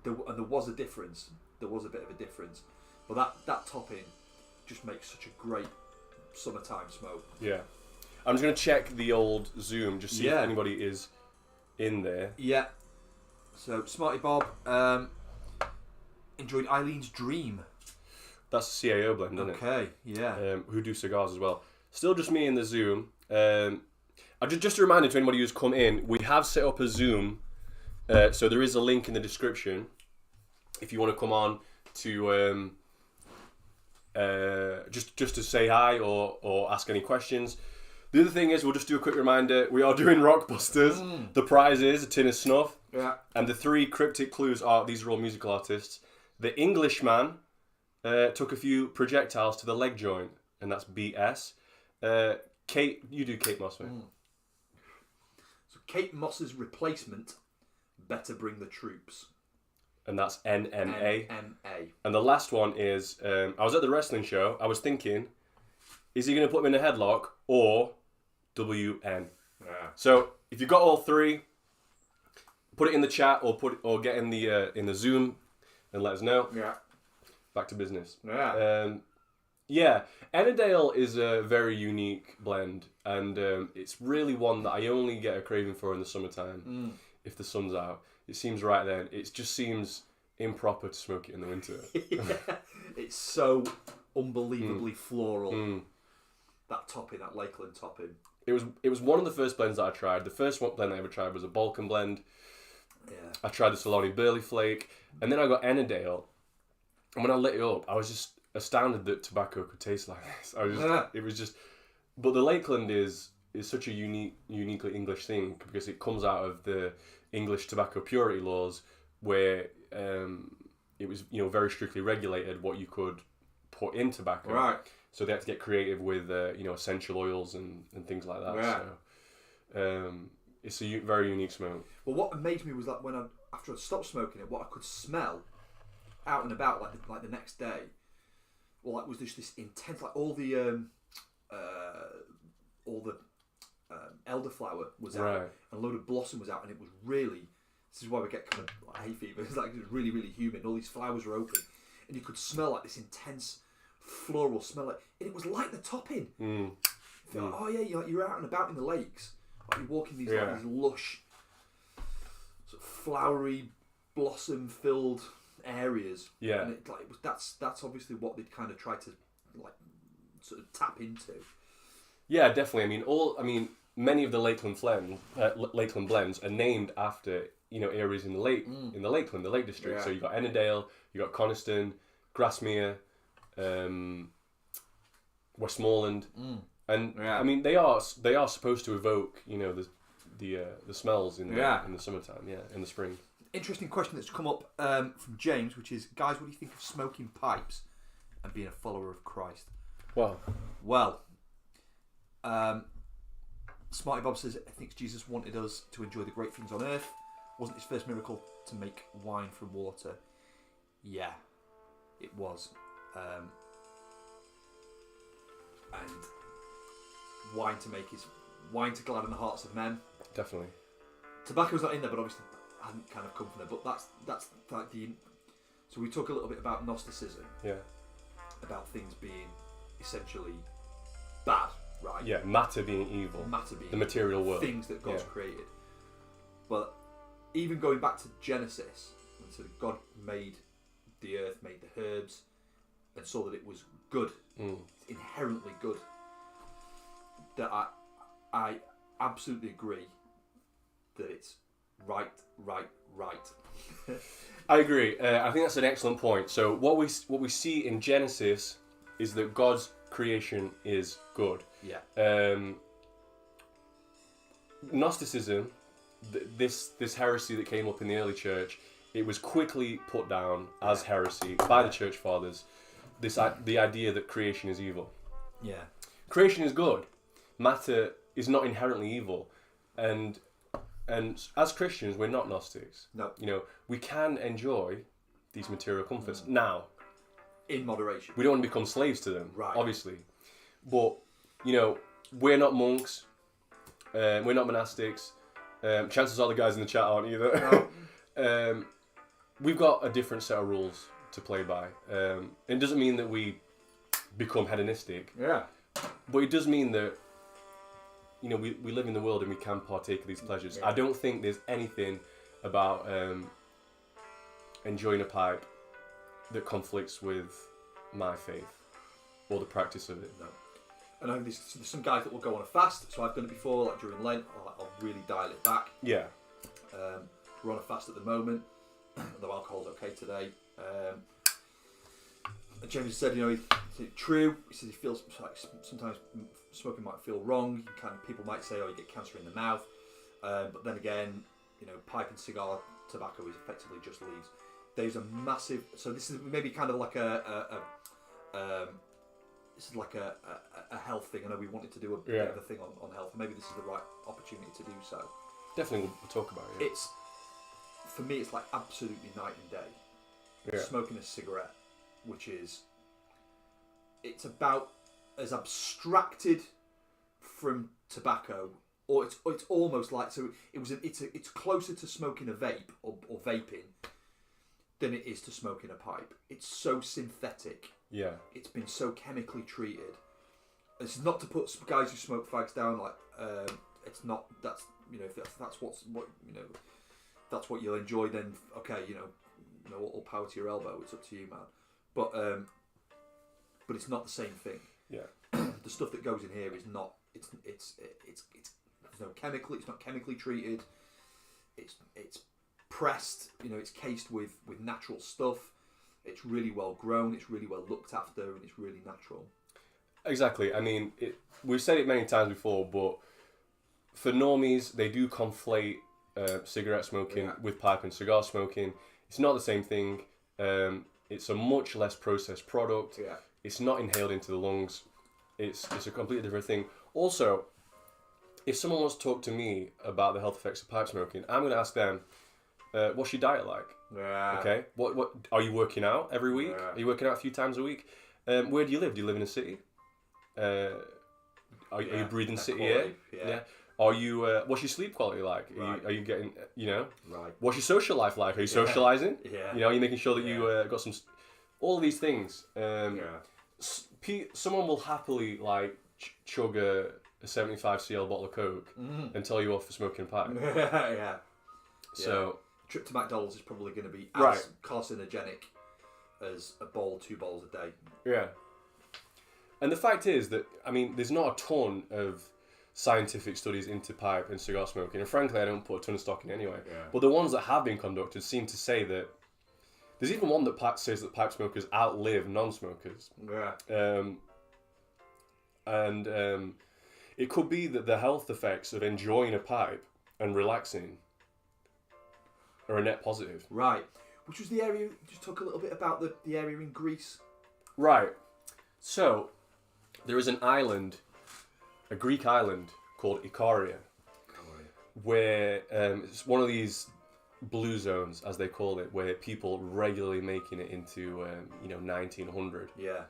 there was a difference. There was a bit of a difference, but that topping just makes such a great summertime smoke. Yeah. I'm just gonna check the old Zoom, just see if anybody is in there. Yeah. So Smarty Bob enjoyed Eileen's Dream. That's a CAO blend, isn't it? Okay. Yeah. Who do cigars as well. Still just me in the Zoom. Just a reminder to anybody who's come in, we have set up a Zoom. So there is a link in the description if you want to come on to just to say hi or ask any questions. The other thing is, we'll just do a quick reminder, we are doing Rockbusters. The prize is a tin of snuff. Yeah. And the 3 cryptic clues are, these are all musical artists. The Englishman took a few projectiles to the leg joint, and that's BS. Kate, you do Kate Moss, mate. So Kate Moss's replacement, Better Bring the Troops. And that's NMA. NMA. And the last one is, I was at the wrestling show, I was thinking, is he going to put me in a headlock or WN? Yeah. So if you've got all 3, put it in the chat or get in the Zoom and let us know. Yeah. Back to business. Yeah. Ennerdale is a very unique blend, and it's really one that I only get a craving for in the summertime. If the sun's out, it seems right then. It just seems improper to smoke it in the winter. Yeah. It's so unbelievably floral. That topping, that Lakeland topping. It was one of the first blends that I tried. The first blend I ever tried was a Balkan blend. Yeah. I tried the Solani Burley Flake, and then I got Ennerdale. And when I lit it up, I was just astounded that tobacco could taste like this. It was just. But the Lakeland is such a uniquely English thing because it comes out of the English tobacco purity laws, where it was very strictly regulated what you could put in tobacco. Right. So they had to get creative with essential oils and things like that. Yeah. So it's a very unique smoke. Well, what amazed me was that after I stopped smoking it, what I could smell out and about like the next day, was just this intense, like all the elderflower was out, Right. and a load of blossom was out, and it was really. This is why we get kind of like hay fever. It was really, really humid. All these flowers were open, and you could smell like this intense floral smell. And it was like the topping. You feel like, oh yeah, you're out and about in the lakes. Like you're walking these these lush, sort of flowery, blossom-filled areas. Yeah. And that's obviously what they'd kind of try to sort of tap into. Yeah, definitely. Many of the Lakeland blends are named after areas in the in the Lakeland, the Lake District. Yeah. So you got Ennerdale, you got Coniston, Grasmere, Westmoreland, and they are supposed to evoke the smells in the summertime, in the spring. Interesting question that's come up from James, which is, guys, what do you think of smoking pipes and being a follower of Christ. Well, Smarty Bob says, I think Jesus wanted us to enjoy the great things on earth. Wasn't his first miracle to make wine from water? Yeah, it was. And wine to gladden the hearts of men. definitely. Tobacco's not in there, but obviously hadn't kind of come from there. But that's like the. So we talk a little bit about Gnosticism. Yeah. About things being essentially bad, right? Yeah, matter being evil. Matter being the material world. Things that God's created. But even going back to Genesis, and so God made the earth, made the herbs, and saw that it was good, inherently good. That I absolutely agree that it's right. I agree. I think that's an excellent point. So what we see in Genesis is that God's creation is good. Yeah. Gnosticism, this heresy that came up in the early church, it was quickly put down as heresy by the church fathers. The idea that creation is evil. Yeah. Creation is good. Matter is not inherently evil, and as Christians, we're not Gnostics. No. You know, we can enjoy these material comforts now. In moderation. We don't want to become slaves to them, right? Obviously, but you know, we're not monks. We're not monastics. Chances are the guys in the chat aren't either. No. We've got a different set of rules to play by. It doesn't mean that we become hedonistic. Yeah. But it does mean that, you know, we live in the world and we can partake of these pleasures. Yeah. I don't think there's anything about enjoying a pipe that conflicts with my faith or the practice of it. No. And I think there's some guys that will go on a fast, so I've done it before, like during Lent, I'll really dial it back. Yeah. We're on a fast at the moment, although alcohol's okay today. James said, you know, it's true. He says he feels like sometimes smoking might feel wrong. People might say, oh, you get cancer in the mouth. But then again, you know, pipe and cigar tobacco is effectively just leaves. There's a massive. So this is maybe kind of like a health thing. I know we wanted to do a bit of a thing on health. Maybe this is the right opportunity to do so. Definitely we'll talk about it. It's for me, it's like absolutely night and day. Yeah. Smoking a cigarette, which is, it's about as abstracted from tobacco, or it's almost like, so it's closer to smoking a vape or vaping than it is to smoking a pipe. It's so synthetic. Yeah. It's been so chemically treated. It's not to put guys who smoke fags down, like it's not. That's, you know, if that's what you know, that's what you'll enjoy. Then okay, you know, all power to your elbow. It's up to you, man. But it's not the same thing. Yeah. The stuff that goes in here is not. It's there's no chemical. It's not chemically treated. It's pressed. You know, it's cased with natural stuff. It's really well grown. It's really well looked after, and it's really natural. Exactly. I mean, we've said it many times before, but for normies, they do conflate cigarette smoking with pipe and cigar smoking. It's not the same thing. It's a much less processed product. Yeah. It's not inhaled into the lungs. It's a completely different thing. Also, if someone wants to talk to me about the health effects of pipe smoking, I'm going to ask them, what's your diet like? Yeah. Okay. What are you working out every week? Yeah. Are you working out a few times a week? Where do you live? Do you live in a city? Are you breathing city air? Yeah. Are you? What's your sleep quality like? Right. Are you getting? You know. Right. What's your social life like? Are you socializing? Yeah. You know, are you making sure that you got some? All of these things. Someone will happily like chug a 75 cl bottle of Coke and tell you off for smoking a pipe. Yeah. So trip to McDonald's is probably going to be as carcinogenic as 2 bowls a day. Yeah. And the fact is that, I mean, there's not a ton of scientific studies into pipe and cigar smoking, and frankly, I don't put a ton of stock in anyway. Yeah. But the ones that have been conducted seem to say that there's even one that says that pipe smokers outlive non-smokers. Yeah. It could be that the health effects of enjoying a pipe and relaxing are a net positive. Right. Which was the area, just talk a little bit about the area in Greece Right. So, there is an island, a Greek island called Ikaria, where it's one of these blue zones, as they call it, where people regularly making it into 1900. Yeah.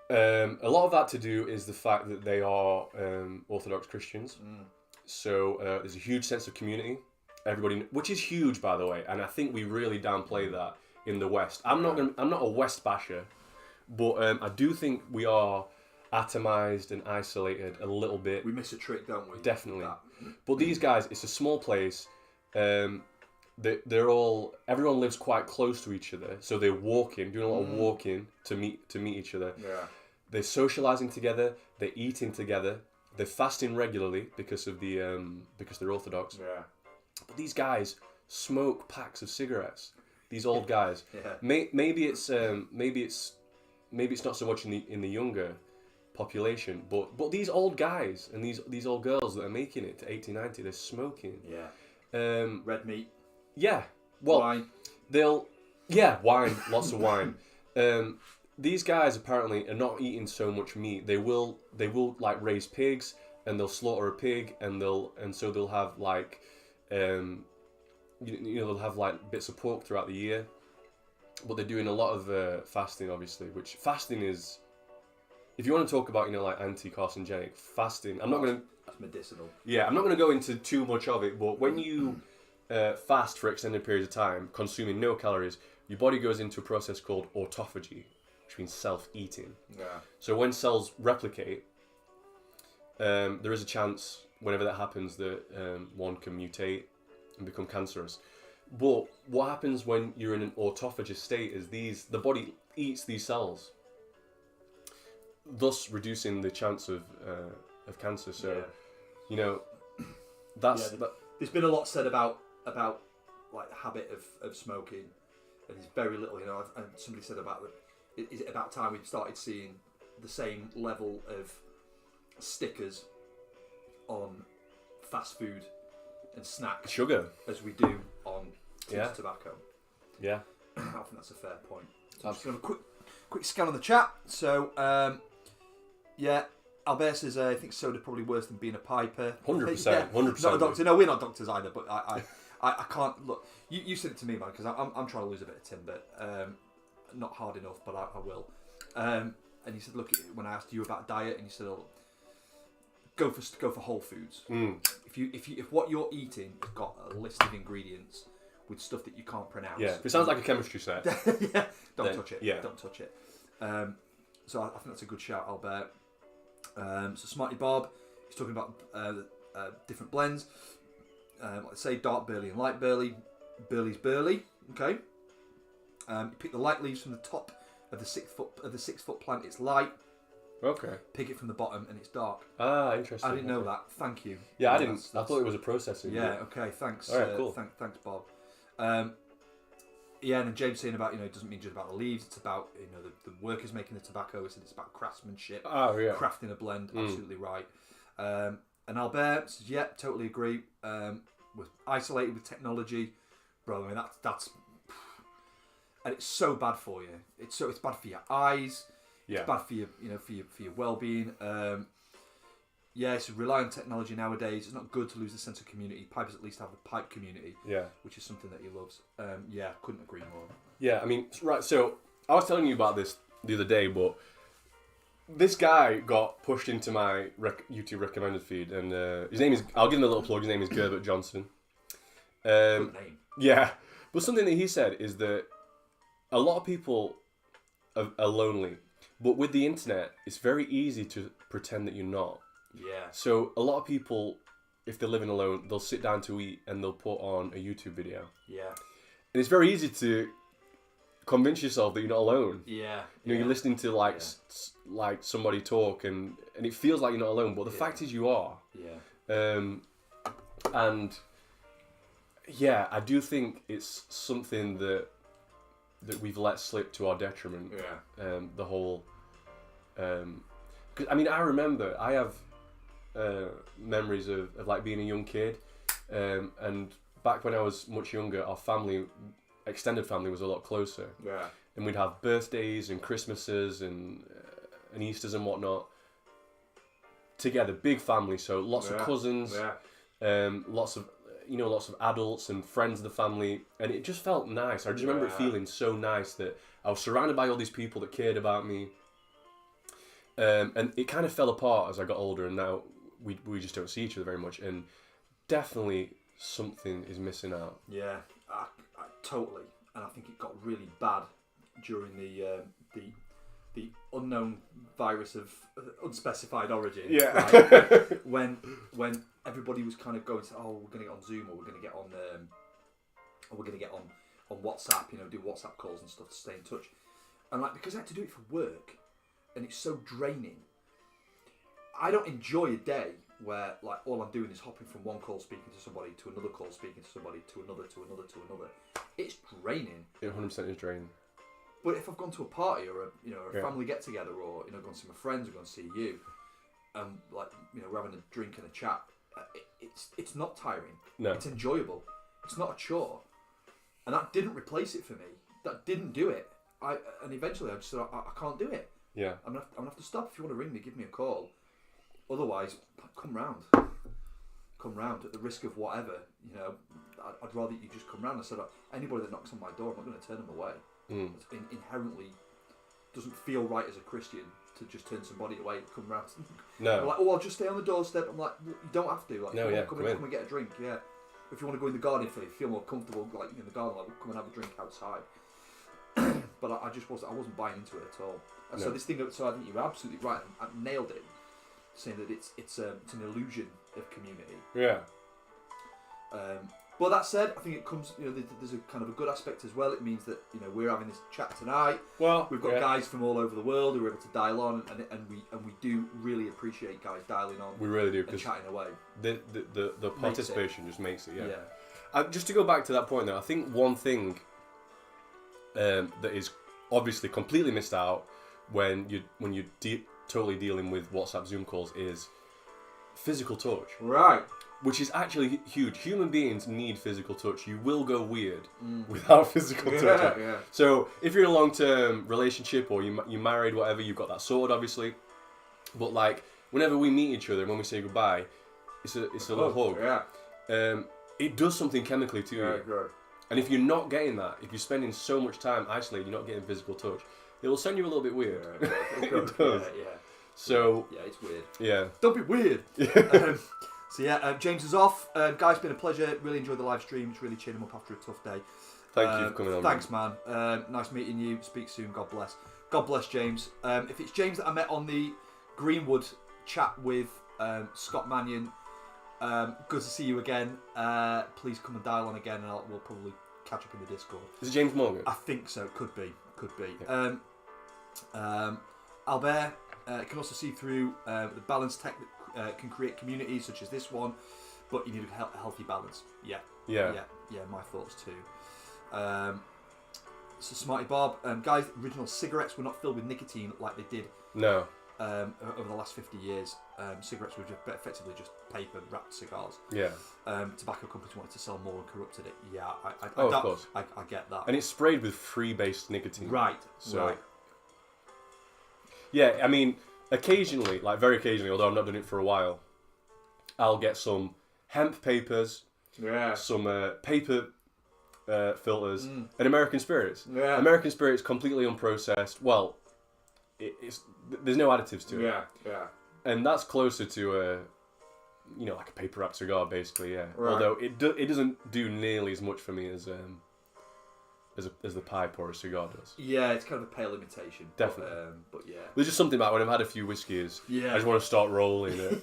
A lot of that to do is the fact that they are Orthodox Christians. So there's a huge sense of community. Everybody, which is huge, by the way, and I think we really downplay that in the West. I'm not a West basher, but I do think we are atomized and isolated a little bit. We miss a trick, don't we? Definitely. But these guys, it's a small place. Everyone lives quite close to each other, so they're walking, doing a lot of walking to meet each other. Yeah. They're socializing together. They're eating together. They're fasting regularly because they're Orthodox. Yeah. But these guys smoke packs of cigarettes. These old guys. Yeah. Maybe it's not so much in the younger population, but these old guys and these old girls that are making it to 80, 90, they're smoking. Yeah. Red meat. Yeah. Well, wine. Wine. Lots of wine. These guys apparently are not eating so much meat. They will like raise pigs, and they'll slaughter a pig, and so they'll have like they'll have like bits of pork throughout the year. But they're doing a lot of fasting, obviously. Which fasting is, if you want to talk about like anti-carcinogenic fasting, That's medicinal. Yeah, I'm not going to go into too much of it. But when you fast for extended periods of time, consuming no calories, your body goes into a process called autophagy, which means self-eating. Yeah. So when cells replicate, there is a chance, whenever that happens, that one can mutate and become cancerous. But what happens when you're in an autophagic state is the body eats these cells, thus reducing the chance of cancer. So, that's... There's been a lot said about like the habit of smoking, and there's very little, and somebody said about is it about time we started seeing the same level of stickers on fast food and snacks sugar as we do on tobacco. Yeah. I think that's a fair point. So I'm just going to have a quick scan on the chat. So, Albert says, I think soda probably worse than being a piper. 100%. 100%. Not a doctor. No, we're not doctors either, but I can't... Look, you said it to me, man, because I'm trying to lose a bit of tin, but not hard enough, but I will. And he said, look, when I asked you about diet, and you said, go for whole foods. If what you're eating has got a list of ingredients with stuff that you can't pronounce. Yeah, if it sounds like a chemistry set. Don't touch it. Yeah. Don't touch it. So I think that's a good shout, Albert. So Smarty Bob, he's talking about different blends. Let's say dark burley and light burley. Burley's burley. Okay. You pick the light leaves from the top of the 6 foot plant. It's light. Okay. Pick it from the bottom and it's dark. Ah, interesting. I didn't know that. Thank you. Yeah, I didn't. I thought it was a processing. Yeah. Okay. Thanks. All right. Cool. Thanks, Bob. Yeah, and then James saying about it doesn't mean just about the leaves. It's about the workers making the tobacco. It's about craftsmanship. Oh yeah. Crafting a blend. Absolutely right. And Albert says, yeah, totally agree. We're isolated with technology, bro. I mean that's and it's so bad for you. It's bad for your eyes. Yeah. It's bad for your for your well-being. So rely on technology nowadays. It's not good to lose the sense of community. Pipers at least have the pipe community. Yeah. Which is something that he loves. Couldn't agree more. Yeah, I mean, right. So I was telling you about this the other day, but this guy got pushed into my YouTube recommended feed, and his name is. I'll give him a little plug. His name is Gerbert Johnson. Good name. Yeah, but something that he said is that a lot of people are lonely, but with the internet, it's very easy to pretend that you're not. Yeah. So a lot of people, if they're living alone, they'll sit down to eat and they'll put on a YouTube video. Yeah. And it's very easy to convince yourself that you're not alone. Yeah. You're listening to like somebody talk, and it feels like you're not alone, but the fact is you are. Yeah. And yeah, I do think it's something that we've let slip to our detriment. Yeah. The whole. 'Cause, I mean, I remember I have memories of like being a young kid, and back when I was much younger, our extended family was a lot closer. Yeah. and we'd have birthdays and Christmases and Easters and whatnot together. Big family, so lots of cousins, lots of adults and friends of the family, and it just felt nice. I just remember it feeling so nice that I was surrounded by all these people that cared about me. And it kind of fell apart as I got older, and now we just don't see each other very much, and definitely something is missing out. Yeah, I totally. And I think it got really bad during the unknown virus of unspecified origin. Yeah. Right? when everybody was kind of going to, oh, we're going to get on Zoom, or we're going to get on on WhatsApp, do WhatsApp calls and stuff to stay in touch. And because I had to do it for work, and it's so draining, I don't enjoy a day where all I'm doing is hopping from one call speaking to somebody to another call speaking to somebody to another to another to another. It's draining. It 100% is draining. But if I've gone to a party or a family get together, or gone to see my friends or gone to see you, and we're having a drink and a chat, it's not tiring. No. It's enjoyable. It's not a chore, and that didn't replace it for me. That didn't do it. And eventually I just said I can't do it. Yeah. I'm gonna have to stop. If you want to ring me, give me a call. Otherwise, come round. Come round at the risk of whatever. I'd rather you just come round. I said, anybody that knocks on my door, I'm not going to turn them away. It inherently doesn't feel right as a Christian to just turn somebody away and come round. No. Like, I'll just stay on the doorstep. I'm like, well, you don't have to. Come and get a drink. Yeah. If you want to go in the garden, if you feel more comfortable, in the garden, come and have a drink outside. But I wasn't buying into it at all. And so this thing, so I think you're absolutely right. I nailed it, saying that it's an illusion of community. Yeah. But that said, I think it comes, there's a kind of a good aspect as well. It means that, we're having this chat tonight. Well, we've got guys from all over the world who are able to dial on, and we do really appreciate guys dialing on. We really do, and chatting away. The participation just makes it. Yeah. Just to go back to that point though, I think one thing that is obviously completely missed out when you're totally dealing with WhatsApp Zoom calls is physical touch. Right. Which is actually huge. Human beings need physical touch. You will go weird without physical touch. Yeah. So if you're in a long-term relationship or you're married, whatever, you've got that sorted, obviously. But whenever we meet each other and when we say goodbye, it's a little hug. Yeah. It does something chemically to you. Right. And if you're not getting that, if you're spending so much time isolated, you're not getting physical touch, it will send you a little bit weird. Yeah, it does. Yeah. So yeah, it's weird. Yeah. Don't be weird. James is off. Guys, been a pleasure. Really enjoyed the live stream. It's really cheered him up after a tough day. Thank you for coming on. Thanks, man. Nice meeting you. Speak soon. God bless. God bless, James. If it's James that I met on the Greenwood chat with Scott Mannion, good to see you again. Please come and dial on again, and we'll probably catch up in the Discord. Is it James Morgan? I think so. Could be. Yeah. Albert can also see through the balance tech that can create communities such as this one, but you need a healthy balance. Yeah. My thoughts too. So Smarty Bob, guys, original cigarettes were not filled with nicotine like they did. No. Over the last 50 years, cigarettes were effectively just paper wrapped cigars. Yeah. Tobacco companies wanted to sell more and corrupted it. Yeah, of course. I get that. And it's sprayed with free-based nicotine. Right. So, right. Yeah, I mean, occasionally, very occasionally, although I've not done it for a while, I'll get some hemp papers, some paper filters, and American Spirits. Yeah. American Spirits completely unprocessed. Well, there's no additives to it. Yeah. And that's closer to like a paper wrapped cigar, basically. Yeah. Right. Although it doesn't do nearly as much for me as the pipe or a cigar does. Yeah, it's kind of a pale imitation. Definitely. But yeah. There's just something about when I've had a few whiskies. Yeah. I just want to start rolling it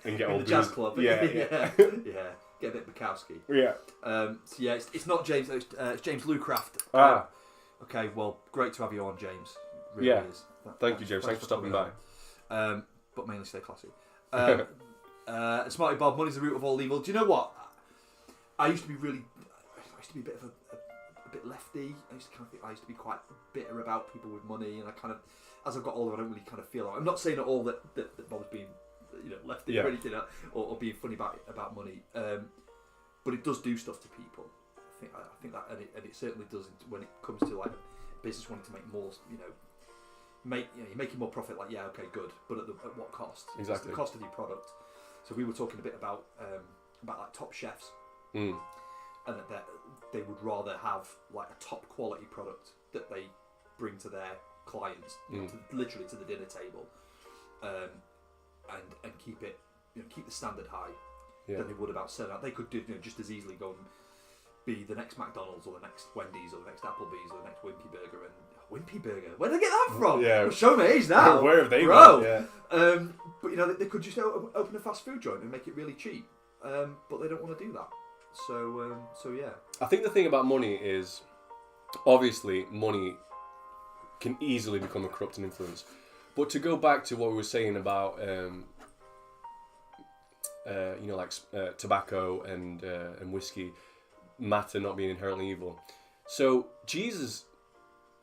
and get all the jazz club. Yeah. Yeah. Get a bit Bukowski. Yeah. So yeah, it's not James. It's James Lucraft. Okay. Well, great to have you on, James. Really is. Thank you, James. Thanks for stopping by. But mainly stay classy. Smarty Bob, money's the root of all evil. Do you know what? I used to be a bit of a bit lefty. I used to be quite bitter about people with money, and I kind of, as I've got older, I don't really kind of feel. I'm not saying at all that Bob's being, lefty or anything, or being funny about money. But it does do stuff to people. I think that, and it certainly does when it comes to business wanting to make more, you're making more profit. Like, yeah, okay, good, but at what cost? Exactly. It's the cost of your product. So we were talking a bit about like top chefs, Mm. and that they would rather have like a top quality product that they bring to their clients, literally to the dinner table, and keep it, keep the standard high. Yeah. Than they would about selling out. They could do just as easily go and be the next McDonald's or the next Wendy's or the next Applebee's or the next Wimpy Burger. And Wimpy Burger, where did I get that from? Yeah. Show me age now. Where have they Bro. gone? Yeah. But they could just open a fast food joint and make it really cheap. But they don't want to do that. So yeah. I think the thing about money is, obviously, money can easily become a corrupting influence. But to go back to what we were saying about, tobacco and whiskey, matter not being inherently evil. So Jesus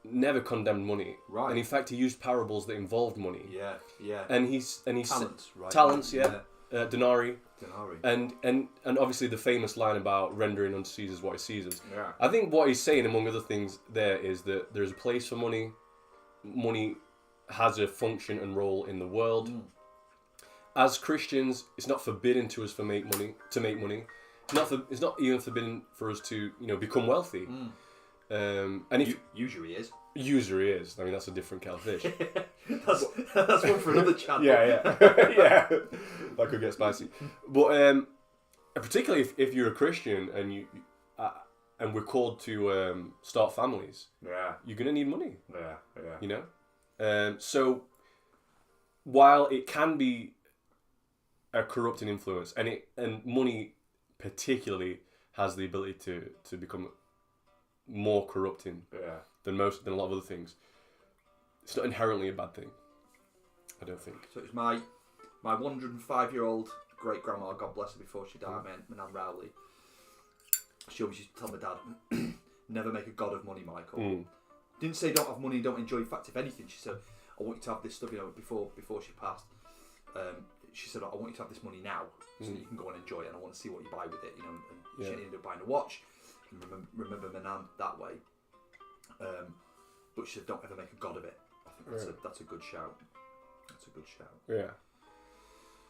never condemned money, Right. and in fact he used parables that involved money. Yeah. And he's Talents, right? talents, denarii, Denari. and obviously the famous line about rendering unto Caesar's what is Caesar's. Yeah. I think what he's saying, among other things, there is that there's a place for money. Money has a function and role in the world. As Christians, it's not forbidden to us to make money. It's not even forbidden for us to become wealthy. And if Usually is. usury is, I mean, that's a different kettle of fish. that's one for another channel. yeah, that could get spicy. But particularly if you're a Christian and you and we're called to start families, you're gonna need money. So while it can be a corrupting influence, and money particularly has the ability to become more corrupting than a lot of other things, it's not inherently a bad thing, I don't think. So it's my 105-year-old great grandma, God bless her, before she died, my Nan Rowley. She always used to tell my dad, never make a god of money, Michael. Didn't say don't have money, don't enjoy. In fact, if anything, she said, I want you to have this stuff. Before she passed, she said, I want you to have this money now, so that you can go and enjoy it, and I want to see what you buy with it. And she ended up buying a watch. And remember my nan that way. But she said, don't ever make a god of it. I think that's a good shout. That's a good shout. Yeah.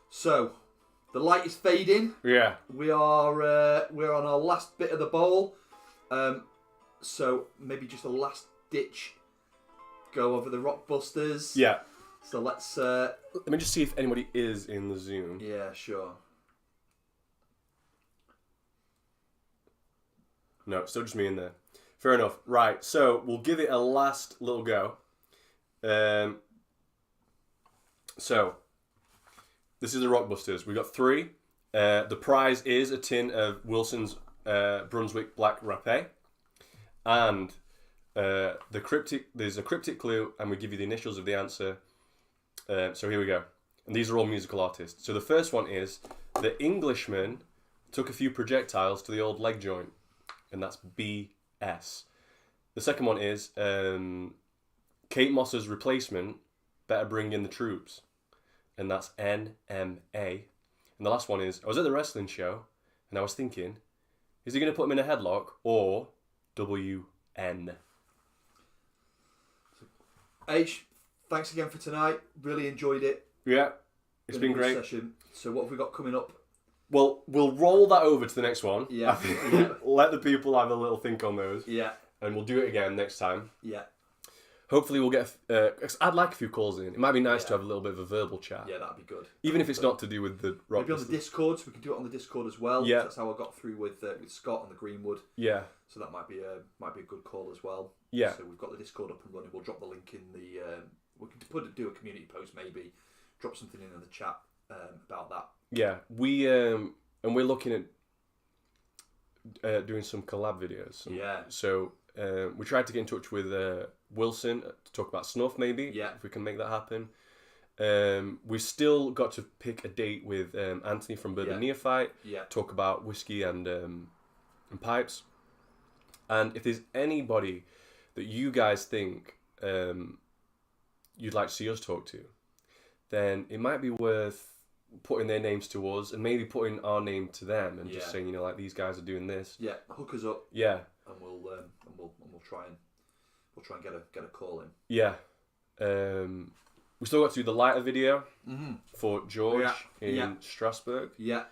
So, the light is fading. Yeah. We're on our last bit of the bowl. So maybe just a last ditch go over the Rockbusters. Yeah. So let's. Let me just see if anybody is in the Zoom. Yeah, sure. No, still just me in there. Fair enough. Right, so we'll give it a last little go. So, this is the Rockbusters. We've got 3. The prize is a tin of Wilson's Brunswick Black Râpé. And there's a cryptic clue, and we give you the initials of the answer. So here we go. And these are all musical artists. So the first one is, the Englishman took a few projectiles to the old leg joint. And that's BS. The second one is Kate Moss's replacement better bring in the troops. And that's NMA. And the last one is, I was at the wrestling show and I was thinking, is he going to put him in a headlock or WN? H, thanks again for tonight. Really enjoyed it. Yeah, it's been a good great. Session. So what have we got coming up? Well, we'll roll that over to the next one. Yeah. Let the people have a little think on those. Yeah. And we'll do it again next time. Yeah. Hopefully we'll get... I'd like a few calls in. It might be nice to have a little bit of a verbal chat. Yeah, that'd be good. Even if it's not to do with the rock. Maybe on the Discord, so we can do it on the Discord as well. Yeah. That's how I got through with Scott on the Greenwood. Yeah. So that might be a good call as well. Yeah. So we've got the Discord up and running. We'll drop the link in the... we could do a community post maybe. Drop something in the chat about that. Yeah. And we're looking at doing some collab videos. Yeah. So we tried to get in touch with Wilson to talk about Snuff, maybe. Yeah. If we can make that happen. We've still got to pick a date with Anthony from Bourbon Neophyte. Yeah. Talk about whiskey and pipes. And if there's anybody that you guys think you'd like to see us talk to, then it might be worth putting their names to us and maybe putting our name to them and just saying, like, these guys are doing this. Yeah, hook us up. Yeah. And we'll try and we'll try and get a call in. Yeah. We still got to do the lighter video for George in Strasbourg. Yeah.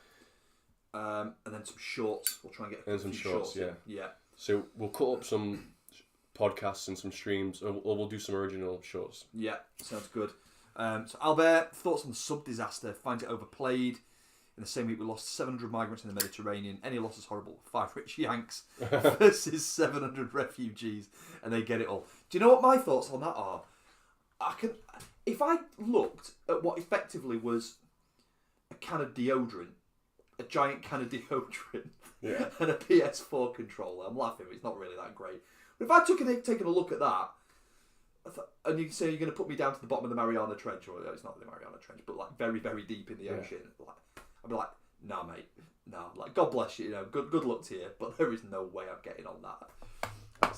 And then some shorts. We'll try and get and some shorts. in. Yeah. So we'll cut up some podcasts and some streams, or we'll do some original shorts. Yeah, sounds good. So Albert, thoughts on the sub disaster? Finds it overplayed. In the same week, we lost 700 migrants in the Mediterranean. Any loss is horrible. 5 rich Yanks versus 700 refugees, and they get it all. Do you know what my thoughts on that are? If I looked at what effectively was a can of deodorant, a giant can of deodorant, and a PS4 controller, I'm laughing. It's not really that great. But if I taken a look at that, and you say you're going to put me down to the bottom of the Mariana Trench, or it's not the Mariana Trench, but like very, very deep in the ocean, like, I'd be like, nah, mate, nah. Like, God bless you, you know, good luck to you, but there is no way I'm getting on that.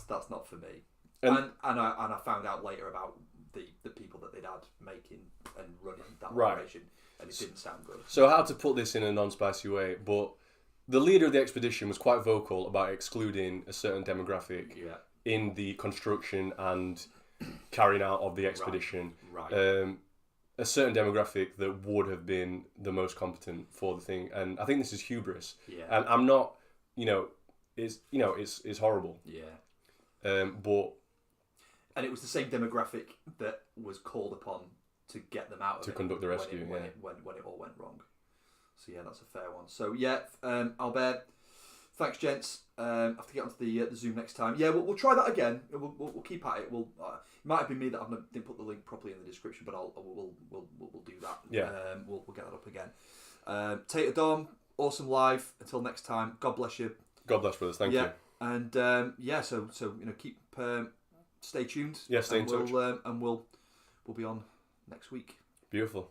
That's not for me. And I found out later about the people that they'd had making and running that operation, and it didn't sound good. So how to put this in a non-spicy way, but the leader of the expedition was quite vocal about excluding a certain demographic in the construction and carrying out of the expedition. Right. A certain demographic that would have been the most competent for the thing, and I think this is hubris. Yeah. And I'm not, it's horrible. Yeah. But. And it was the same demographic that was called upon to get them out of to conduct the rescue when it all went wrong. So yeah, that's a fair one. So yeah, Albert, thanks, gents. I have to get onto the Zoom next time. Yeah, we'll try that again. We'll keep at it. It might have been me that didn't put the link properly in the description, but we'll do that. Yeah. We'll get that up again. Tater Dom, awesome live. Until next time, God bless you. God bless, brothers. Thank you. And so keep stay tuned. Yeah, stay in touch. And we'll be on next week. Beautiful.